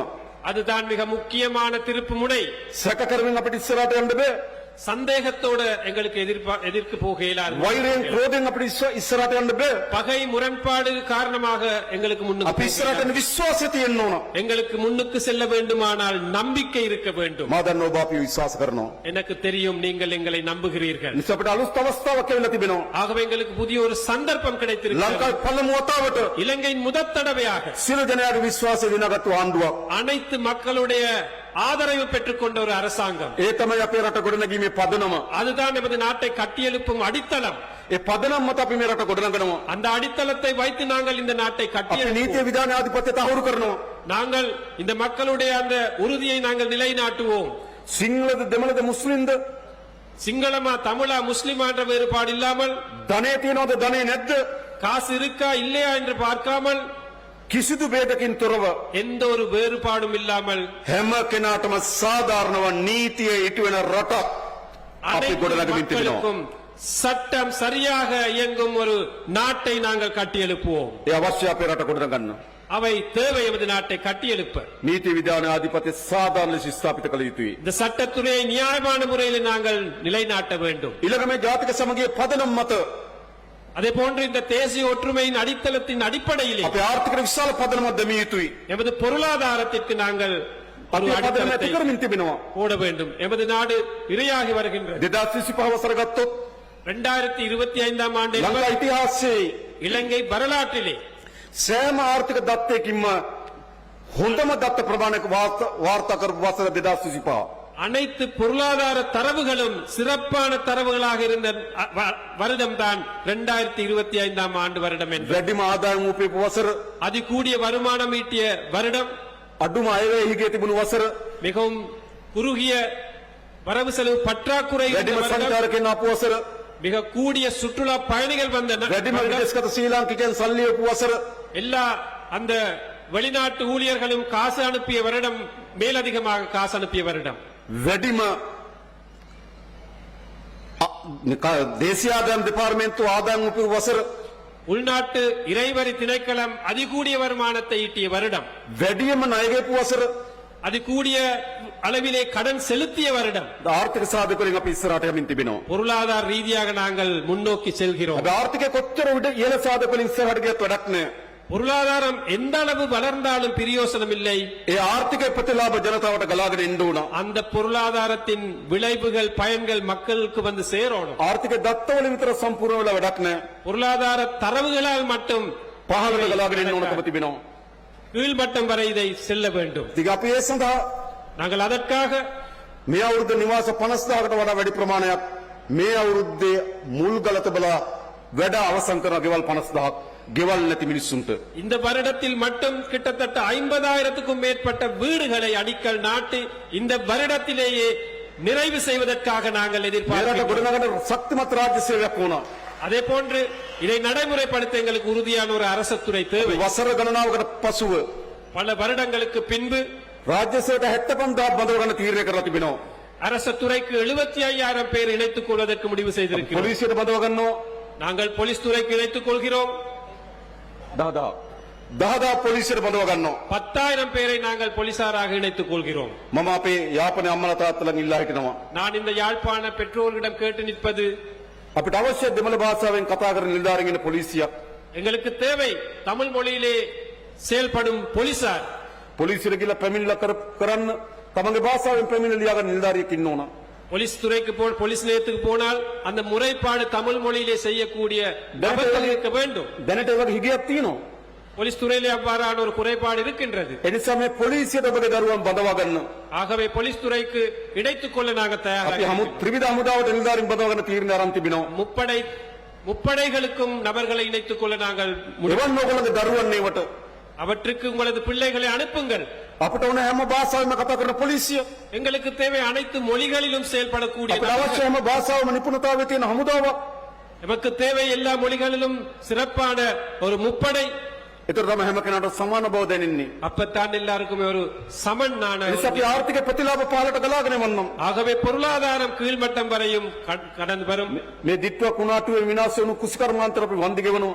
அதுதான் மிக முக்கியமான திருப்பு முனை. සැක කරමින් අපිට ඉස්සරහට යන්න බෑ. சந்தேகத்தோடு எங்களுக்கு எதிர்க்கு போக இயலாது. වෛරයෙන් ක්‍රෝධයෙන් අපිට ඉස්සරහට යන්න බෑ. பகை முரண்பாடு காரணமாக எங்களுக்கு අපි முன்னுக்கு ඉස්සරහට යන විශ්වාසය තියෙන්න ඕන. எங்களுக்கு முன்னுக்கு செல்ல வேண்டுமானால் நம்பிக்கை இருக்க வேண்டும். මා දන්නවා ඔබ අපි විශ්වාස කරනවා. எனக்கு தெரியும் நீங்கள் எங்களை நம்புகிறீர்கள். නිසා අපිට අලුත් අවස්ථාවක් ලැබිලා තිබෙනවා. ஆகவே எங்களுக்கு புதிய ஒரு சந்தர்ப்பம் கிடைத்திருக்கிறது. ලංකාවේ පළමු වතාවට இலங்கையின் முதற் தடவையாக සියලු ජනයාගේ විශ්වාසය විනාගත්තු ආණ්ඩුවක්. அனைத்து மக்களுடைய ஆதரவு பெற்றுக் கொண்ட ஒரு அரசாங்கம். ඒ තමයි අපේ රට ගොඩනැගීමේ පදනම. அதுதான் நமது நாட்டை கட்டியெழுப்பும் அடித்தளம். ඒ පදනම මත අපි මේ රට ගොඩනගනවා. அந்த அடித்தளத்தை வைத்து நாங்கள் இந்த நாட்டை අපි கட்டியெழுப்புவோம். නීතිය විධාන ආධිපත්‍ය තහවුරු කරනවා. நாங்கள் இந்த மக்களுடைய அந்த உறுதியை நாங்கள் நிலைநாட்டுவோம். සිංහලද දෙමළද මුස්ලිම්ද சிங்களமா தமிழா முஸ்லிமா என்ற வேறுபாடு இல்லாமல், ධනය තියනවද ධනය නැද්ද காசு இருக்கா இல்லையா என்று பார்க்காமல், කිසිදු ભેදකින් තොරව எந்த ஒரு வேறுபாடும் இல்லாமல் හැම කෙනාටම සාධාරණව නීතිය ඉටු වෙන රටක් අපි அனைத்து ගොඩනගමින් තිබෙනවා. மக்களுக்கும் சட்டம் சரியாக இயங்கும் ஒரு நாட்டை நாங்கள் கட்டியெழுப்புவோம். ඒ අවශ්‍ය අපේ රට ගොඩනගන්න. அவை தேவை எமது நாட்டை கட்டியெழுப்ப. නීති විධාන ආධිපත්‍ය සාධාරණ ලෙස ස්ථාපිත කළ යුතුයි. இந்த சட்டத்துறையை நியாயமான முறையில் நாங்கள் நிலைநாட்ட வேண்டும். ඊළඟ මේ ජාතික සමගිය පදනම් මත அதே போன்று இந்த தேசிய ஒற்றுமையின் அடித்தளத்தின் அடிப்படையிலே අපේ ආර්ථික විශාල පදනමක් දැමිය යුතුයි. எமது பொருளாதாரத்திற்கு நாங்கள் ஒரு අපි පදනම அடித்தளத்தை ඇති කරමින් තිබෙනවා. போட வேண்டும். எமது நாடு இரையாகி வருகின்றது. 2025 වසර ගත්තොත් 2025 ஆண்டு ලංකා ඉතිහාසයේ இலங்கை வரலாற்றிலே සෑම ආර්ථික දත්තයකින්ම හොඳම දත්ත ප්‍රමාණයක වාර්තා කරපු වසර 2025. அனைத்து பொருளாதார தரவுகளும் சிறப்பான தரவுகளாக இருந்த வருடம் தான் 2025ஆம் ஆண்டு வருடம் என்று වැඩිම ආදායම් උපයපු වසර, அதிகூடிய வருமானம் ஈட்டிய வருடம், අඩුම අයවැයහිගේ තිබුණු වසර, மிகவும் குறுகிய வரவு செலவு பற்றாக்குறை இருந்த වැඩිම வருடம், සංචාරකයන් ආපු වසර, மிக கூடிய சுற்றுலா பயணிகள் வந்த වැඩිම வருடம், විදේශගත ශ්‍රී ලාංකිකයන් සල්ලි උපු වසර, எல்லா அந்த வெளிநாட்டு ஊழியர்களும் காசு அனுப்பிய வருடம், மேலதிகமாக காசு அனுப்பிய வருடம், වැඩිම දේශීය ආදායම් දෙපාර්තමේන්තුව ආදායම් උපයපු වසර, உள்நாட்டு இறைவரி திணைக்களம் அதிகூடிய வருமானத்தை ஈட்டிய வருடம், වැඩිම ණය ගෙවපු වසර, அதிகூடிய அளவிலே கடன் செலுத்திய வருடம். ආර්ථික සාධකවලින් අපි ඉස්සරහට යමින් තිබෙනවා. பொருளாதார ரீதியாக நாங்கள் முன்னோக்கி செல்கிறோம். අපි ආර්ථිකය කොච්චර උඩ ඉහළ සාධකවලින් ඉස්සරහට ගියත් වැඩක් නෑ. பொருளாதாரம் எந்த அளவு வளர்ந்தாலும் பிரயோசனம் இல்லை. ඒ ආර්ථික ප්‍රතිලාභ ජනතාවට ගලාගෙන එන්න ඕන. அந்த பொருளாதாரத்தின் விளைவுகள் பயன்கள் மக்களுக்கு வந்து சேரணும். ආර්ථික දත්තවලින් විතර සම්පූර්ණ වෙලා වැඩක් නෑ. பொருளாதார தரவுகளால் மட்டும் පහළට ගලාගෙන එන්න ඕනකම තිබෙනවා. கீழ்மட்டம் வரை இதை செல்ல வேண்டும். ඉතින් අපි ඒ සඳහා நாங்கள் அதற்காக මේ අවුරුද්ද නිවාස 50000කට වඩා වැඩි ප්‍රමාණයක් මේ අවුරුද්දේ මුල් ගල තිබලා වැඩ අවසන් කරන ගෙවල් 50000ක් ගෙවල් නැති මිනිස්සුන්ට இந்த வருடத்தில் மட்டும் கிட்டத்தட்ட 50,000க்கும் மேற்பட்ட வீடுகளை அடிக்கல் நாட்டி இந்த வருடத்திலேயே நிறைவு செய்வதற்காக நாங்கள் මෙරට எதிர்பார்க்கிறோம். ගොඩනගන ශක්තිමත් රාජ්‍ය සේවයක් ඕන. அதே போன்று இதை நடைமுறைப்படுத்த எங்களுக்கு உறுதியான ஒரு அரசுத்துறை தேவை. වසර ගණනාවකට පසුව பல வருடங்களுக்கு பின்பு රාජ්‍ය සේවයට 75000ක් බඳව ගන්න තීරණය කරලා තිබෙනවා. அரசுத்துறைக்கு 75,000 பேர் இணைத்துக் கொள்வதற்கு முடிவு செய்திருக்கிறோம். පොලිසියට බඳව ගන්නවා நாங்கள் போலீஸ் துறைக்கு இணைத்துக் கொள்கிறோம். 10000 පොලිසියට බඳව ගන්නවා. 10,000 பேரை நாங்கள் போலீசாராக இணைத்துக் கொள்கிறோம். මම අපේ යාපනයේ අම්මලා තාත්තලාගෙන් ඉල්ලා හිටිනවා. நான் இந்த யாழ்ப்பாண பெற்றோர்களிடம் கேட்டு நிற்பது, අපිට අවශ්‍ය දෙමළ භාෂාවෙන් කතා කරන නිලධාරීන් ඉන්න පොලිසියක්. எங்களுக்கு தேவை தமிழ் மொழியிலே செயல்படும் போலீசார். පොලිසියට ගිහලා පැමිණිල්ල කරන්න තමන්ගේ භාෂාවෙන් පැමිණිල්ල ලියාගන්න නිලධාරියෙක් ඉන්න ඕන. போலீஸ் துறைக்கு போலீஸ் நிலையத்துக்கு போனால் அந்த முறைப்பாடு தமிழ் மொழியிலே செய்யக்கூடிய நபர்கள் இருக்க வேண்டும். දැනට ඒ වගේ හිගයක් තියෙනවා. போலீஸ் துறையிலே அவ்வாறான ஒரு குறைபாடு இருக்கின்றது. ඒ නිසා මේ පොලිසියට ඔබගේ දරුවන් බඳවා ගන්න. ஆகவே போலீஸ் துறைக்கு இணைத்துக் கொள்ள நாங்கள் අපි தயாராக ත්‍රිවිධ හමුදාවට නිලධාරීන් බඳව ගන්න තීරණය අරන් තිබෙනවා. முப்படைகளுக்கும் நபர்களை இணைத்துக் கொள்ள நாங்கள் එවන් ඔයගොල්ලෝගේ දරුවන් ඒවට அவற்றுக்கு உங்களது பிள்ளைகளை அனுப்புங்கள். අපිට ඕන හැම භාෂාවෙන්ම කතා කරන පොලිසිය. எங்களுக்கு தேவை அனைத்து மொழிகளிலும் செயல்படக்கூடிய අපිට நபர்கள். අවශ්‍ය හැම භාෂාවම නිපුණතාවය තියෙන හමුදාවක්. நமக்கு தேவை எல்லா மொழிகளிலும் சிறப்பான ஒரு முப்படை. ඒතර තමයි හැම කෙනාට සමාන බව දැනෙන්නේ. அப்பத்தான் எல்லாருக்குமே ஒரு சமனான ඒ නිසා අපි ආර්ථික ප්‍රතිලාභ පහලට ගලාගෙන යවන්නම්. ஆகவே பொருளாதாரம் கீழ்மட்டம் வரையும் கடந்து வரும். මේ දිට්ඨුව කුණාටුවේ විනාශ වුණු කුසිකර්මාන්තර අපි වන්දි ගෙවනවා.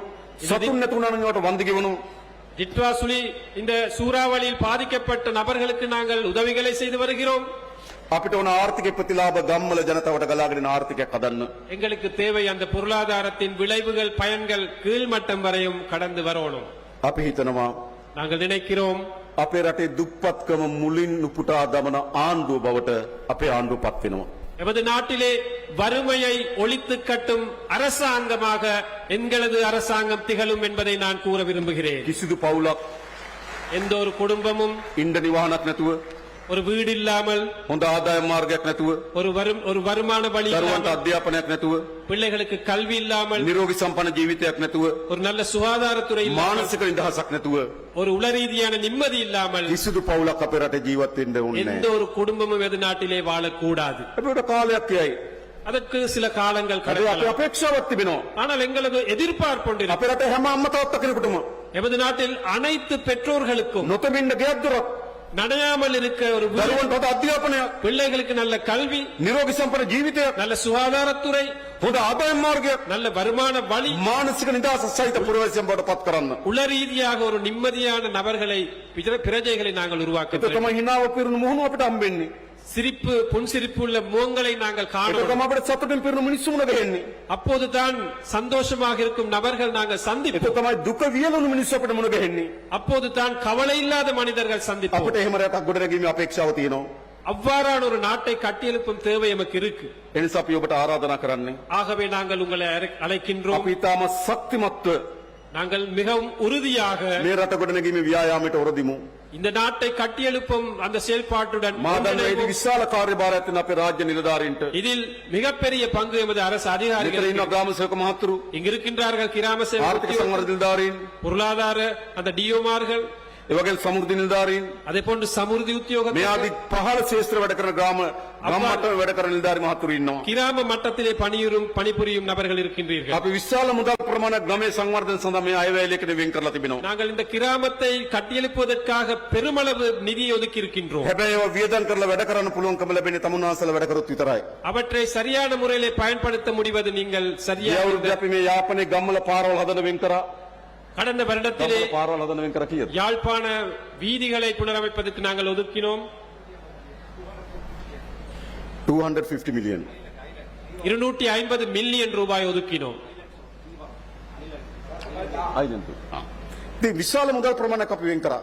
සතුන් නැතුණා නම් ඒවට වන්දි ගෙවනවා. ஜிட்வா சுழி இந்த சூறாவளியில் பாதிக்கப்பட்ட நபர்களுக்கு நாங்கள் உதவிகளை செய்து வருகிறோம். අපිට ඕන ආර්ථික ප්‍රතිලාභ ගම්වල ජනතාවට ගලාගෙන යන ආර්ථිකයක් හදන්න. எங்களுக்கு தேவை அந்த பொருளாதாரத்தின் விளைவுகள் பயன்கள் கீழ்மட்டம் வரையும் கடந்து வரணும். අපි හිතනවා நாங்கள் நினைக்கிறோம் අපේ රටේ දුප්පත්කම මුලින් උපුටා දමන ආණ්ඩුව බවට අපේ ආණ්ඩුව පත් වෙනවා. எமது நாட்டிலே வறுமையை ஒழித்து கட்டும் அரசாங்கமாக எங்களது அரசாங்கம் திகழும் என்பதை நான் கூற விரும்புகிறேன். කිසිදු පවුලක් எந்த ஒரு குடும்பமும் ඉන්න නිවාහනක් නැතුව, ஒரு வீடு இல்லாமல், හොඳ ආදායම් මාර්ගයක් නැතුව, ஒரு வருமான வழி දරුවන්ට இல்லாமல், අධ්‍යාපනයක් නැතුව, பிள்ளைகளுக்கு கல்வி இல்லாமல், නිරෝගී සම්පන්න ජීවිතයක් නැතුව, ஒரு நல்ல சுகாதாரத்துறை இல்லாமல், මානසික නිදහසක් නැතුව ஒரு உளரீதியான நிம்மதி இல்லாமல் කිසිදු පවුලක් අපේ රටේ ජීවත් වෙන්න ඕනේ எந்த නැහැ. ஒரு குடும்பமும் எது நாட்டிலே வாழக்கூடாது. අපිට කාලයක් යයි. அதற்கு சில காலங்கள் අපේ கடக்கலாம். අපේක්ෂාවක් තිබෙනවා. ஆனால் எங்களது எதிர்பார்ப்பு ஒன்று இருக்கு. අපේ රටේ හැම අම්මා තාත්තා කෙනෙකුටම எமது நாட்டில் அனைத்து பெற்றோர்களுக்கும் නොතමින්න ගෙයක් දොරක්, நனையாமல் இருக்க ஒரு வீடு, දරුවන්ට හොඳ අධ්‍යාපනයක්, பிள்ளைகளுக்கு நல்ல கல்வி, නිරෝගී සම්පන්න ජීවිතයක්, நல்ல சுகாதாரத்துறை, හොඳ ආදායම් මාර්ගයක්, நல்ல வருமான வழி, මානසික නිදහස සහිත පුරවැසියන් බවට පත් කරන්න. உள ரீதியாக ஒரு நிம்மதியான நபர்களை பிரஜைகளை நாங்கள் உருவாக்க ඒක வேண்டும். තමයි හිනාව පිරුණු මුහුණු අපිට හම්බෙන්නේ. சிரிப்பு புன்சிரிப்பு உள்ள முகங்களை நாங்கள் ඒක காணோம். තමයි අපිට සතුටින් පිරුණු මිනිස්සු මුණ ගැහෙන්නේ. அப்போதுதான் சந்தோஷமாக இருக்கும் நபர்கள் நாங்கள் ඒක சந்திப்போம். තමයි දුක වියලුණු මිනිස්සු අපිට මුණ ගැහෙන්නේ. அப்போதுதான் கவலை இல்லாத மனிதர்கள் சந்திப்போம். අපිට එහෙම රටක් ගොඩනැගීමේ අපේක්ෂාව තියෙනවා. அவ்வாறான ஒரு நாட்டை கட்டியெழுப்பும் தேவை எமக்கு இருக்கு. ඒ නිසා අපි ඔබට ආරාධනා කරන්නේ ஆகவே நாங்கள் உங்களை அழைக்கின்றோம். අපි ඊටම ශක්තිමත්ව நாங்கள் மிகவும் உறுதியாக මේ රට ගොඩනැගීමේ ව්‍යායාමයට ඔරදිමු. இந்த நாட்டை கட்டியெழுப்பும் அந்த செயல்பாட்டுடன் මා දන්නවා ඒ ஒன்றிணைவோம். විශාල කාර්යභාරයක් තියෙන අපේ රාජ්‍ය නිලධාරීන්ට. இதில் மிகப்பெரிய பங்கு எமது அரசு මෙතන அதிகாரிகள் ඉන්න ග්‍රාම සේවක මහතුරු, இங்கு இருக்கின்றார்கள். கிராம சேவக ආර්ථික සංවර්ධන නිලධාරීන්, பொருளாதார அந்த டிஓமார்கள், ඒ වගේම සමෘද්ධි නිලධාරීන්, அதே போன்று சமுர்தி මේ உத்தியோகத்தர்கள், ආදී පහළ ශේෂ්ත්‍ර වැඩ කරන ග්‍රාම මට්ටමේ වැඩ කරන නිලධාරි මහතුරු ඉන්නවා. கிராம மட்டத்திலே பணிபுரியும் நபர்கள் இருக்கின்றீர்கள். අපි විශාල මුදල් ප්‍රමාණයක් ගමේ සංවර්ධන සඳහා මේ අයවැයලයකට වෙන් කරලා තිබෙනවා. நாங்கள் இந்த கிராமத்தை கட்டியெழுப்புவதற்காக பெருமளவு நிதியை ஒதுக்கி இருக்கின்றோம். හැබැයි ඒවා වියදම් කරලා වැඩ කරන්න පුළුවන්කම ලැබෙන්නේ තමුන්වහන්සේලා වැඩ කරොත් විතරයි. அவற்றை சரியான முறையிலே பயன்படுத்த முடிவது நீங்கள் මේ சரியாக අවුරුද්දේ අපි මේ යාපනයේ ගම්වල පාරවල් හදන වෙන් කරා. கடந்த வருடத்திலே ගම්වල පාරවල් හදන වෙන් කරා කීයද? யாழ்ப்பாண வீதிகளை புனரமைப்பதற்கு நாங்கள் ஒதுக்கினோம் 250 million. 250 மில்லியன் ரூபாய் ஒதுக்கினோம். ඉතින් විශාල මුදල් ප්‍රමාණයක් අපි වෙන් කරා.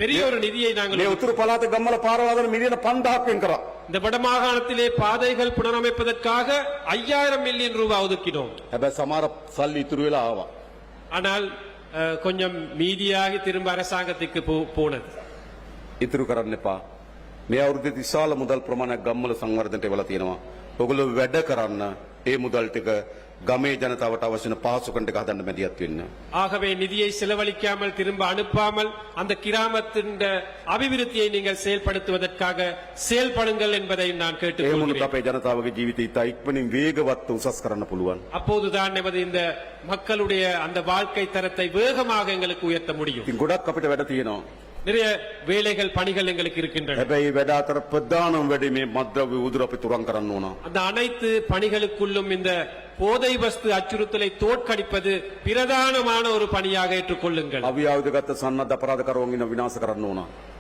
பெரிய ஒரு நிதியை நாங்கள் මේ උතුරු පළාත ගම්වල පාරවල් හදන මිලියන 5000ක් වෙන් කරා. இந்த வடமாகாணத்திலே பாதைகள் புனரமைப்பதற்காக 5000 மில்லியன் ரூபாய் ஒதுக்கினோம். හැබැයි සමහර සල්ලි ඉතුරු වෙලා ආවා. ஆனால் கொஞ்சம் மீதியாகி திரும்ப அரசாங்கத்துக்கு போனது. ඉතුරු කරන්න එපා. මේ අවුරුද්දේ විශාල මුදල් ප්‍රමාණයක් ගම්වල සංවර්ධනයට වෙලා තියෙනවා. ඔයගොල්ලෝ වැඩ කරන්න ඒ මුදල් ටික ගමේ ජනතාවට අවශ්‍ය වෙන පහසුකම් ටික හදන්න මැදිහත් වෙන්න. ஆகவே நிதியை செலவழிக்காமல் திரும்ப அனுப்பாமல் அந்த கிராமத்தின் அபிவிருத்தியை நீங்கள் செயல்படுத்துவதற்காக செயல்படுங்கள் என்பதை நான் ඒ கேட்டுக்கொள்கிறேன். මොනොත් අපේ ජනතාවගේ ජීවිතය ඉතා ඉක්මනින් වේගවත් උසස් කරන්න පුළුවන්. அப்போதுதான் நமது இந்த மக்களுடைய அந்த வாழ்க்கை தரத்தை வேகமாக எங்களுக்கு உயர்த்த முடியும். ඉතින් ගොඩක් අපිට වැඩ තියෙනවා. நிறைய வேலைகள் பணிகள் எங்களுக்கு இருக்கின்றன. හැබැයි වැඩ අතර ප්‍රධානම වැඩේ මේ මද්ද්‍රව්‍ය උදුර අපි තුරන් කරන්න ඕන. அந்த அனைத்து பணிகளுக்குள்ளும் இந்த போதை வஸ்து அச்சுறுத்தலை தோற்கடிப்பது பிரதானமான ஒரு பணியாக ஏற்றுக்கொள்ளுங்கள். අවියාවුදගත සන්නද්ධ අපරාධකරුවන් ඉන්න විනාශ කරන්න ඕන.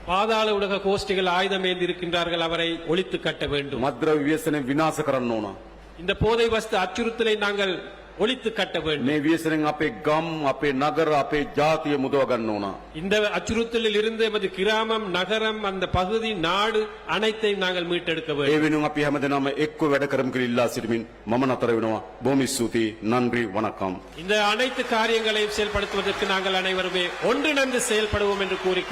பாதாள உலக கோஷ்டிகள் ஆயுதம் ஏந்தி இருக்கின்றார்கள், அவரை ஒழித்து கட்ட வேண்டும். මද්ද්‍රව්‍ය ව්‍යසනය විනාශ කරන්න ඕන. இந்த போதை வஸ்து அச்சுறுத்தலை நாங்கள் ஒழித்து கட்ட வேண்டும். මේ ව්‍යසනයෙන් අපේ ගම්, අපේ නගර, අපේ ජාතිය මුදව ගන්න ඕන. இந்த அச்சுறுத்தலில் இருந்து எமது கிராமம், நகரம், அந்த பகுதி, நாடு அனைத்தையும் நாங்கள் மீட்டெடுக்க ඒ வேண்டும். වෙනුවෙන් අපි හැමදෙනාම එක්ව වැඩ කරමු කියලා ඉල්ලා සිටමින් මම නතර වෙනවා. බොහොම ස්තුතියි. නන්රි වණக்கம். இந்த அனைத்து காரியங்களையும் செயல்படுத்துவதற்கு நாங்கள் அனைவருமே ஒன்றிணைந்து செயல்படுவோம் என்று கூறி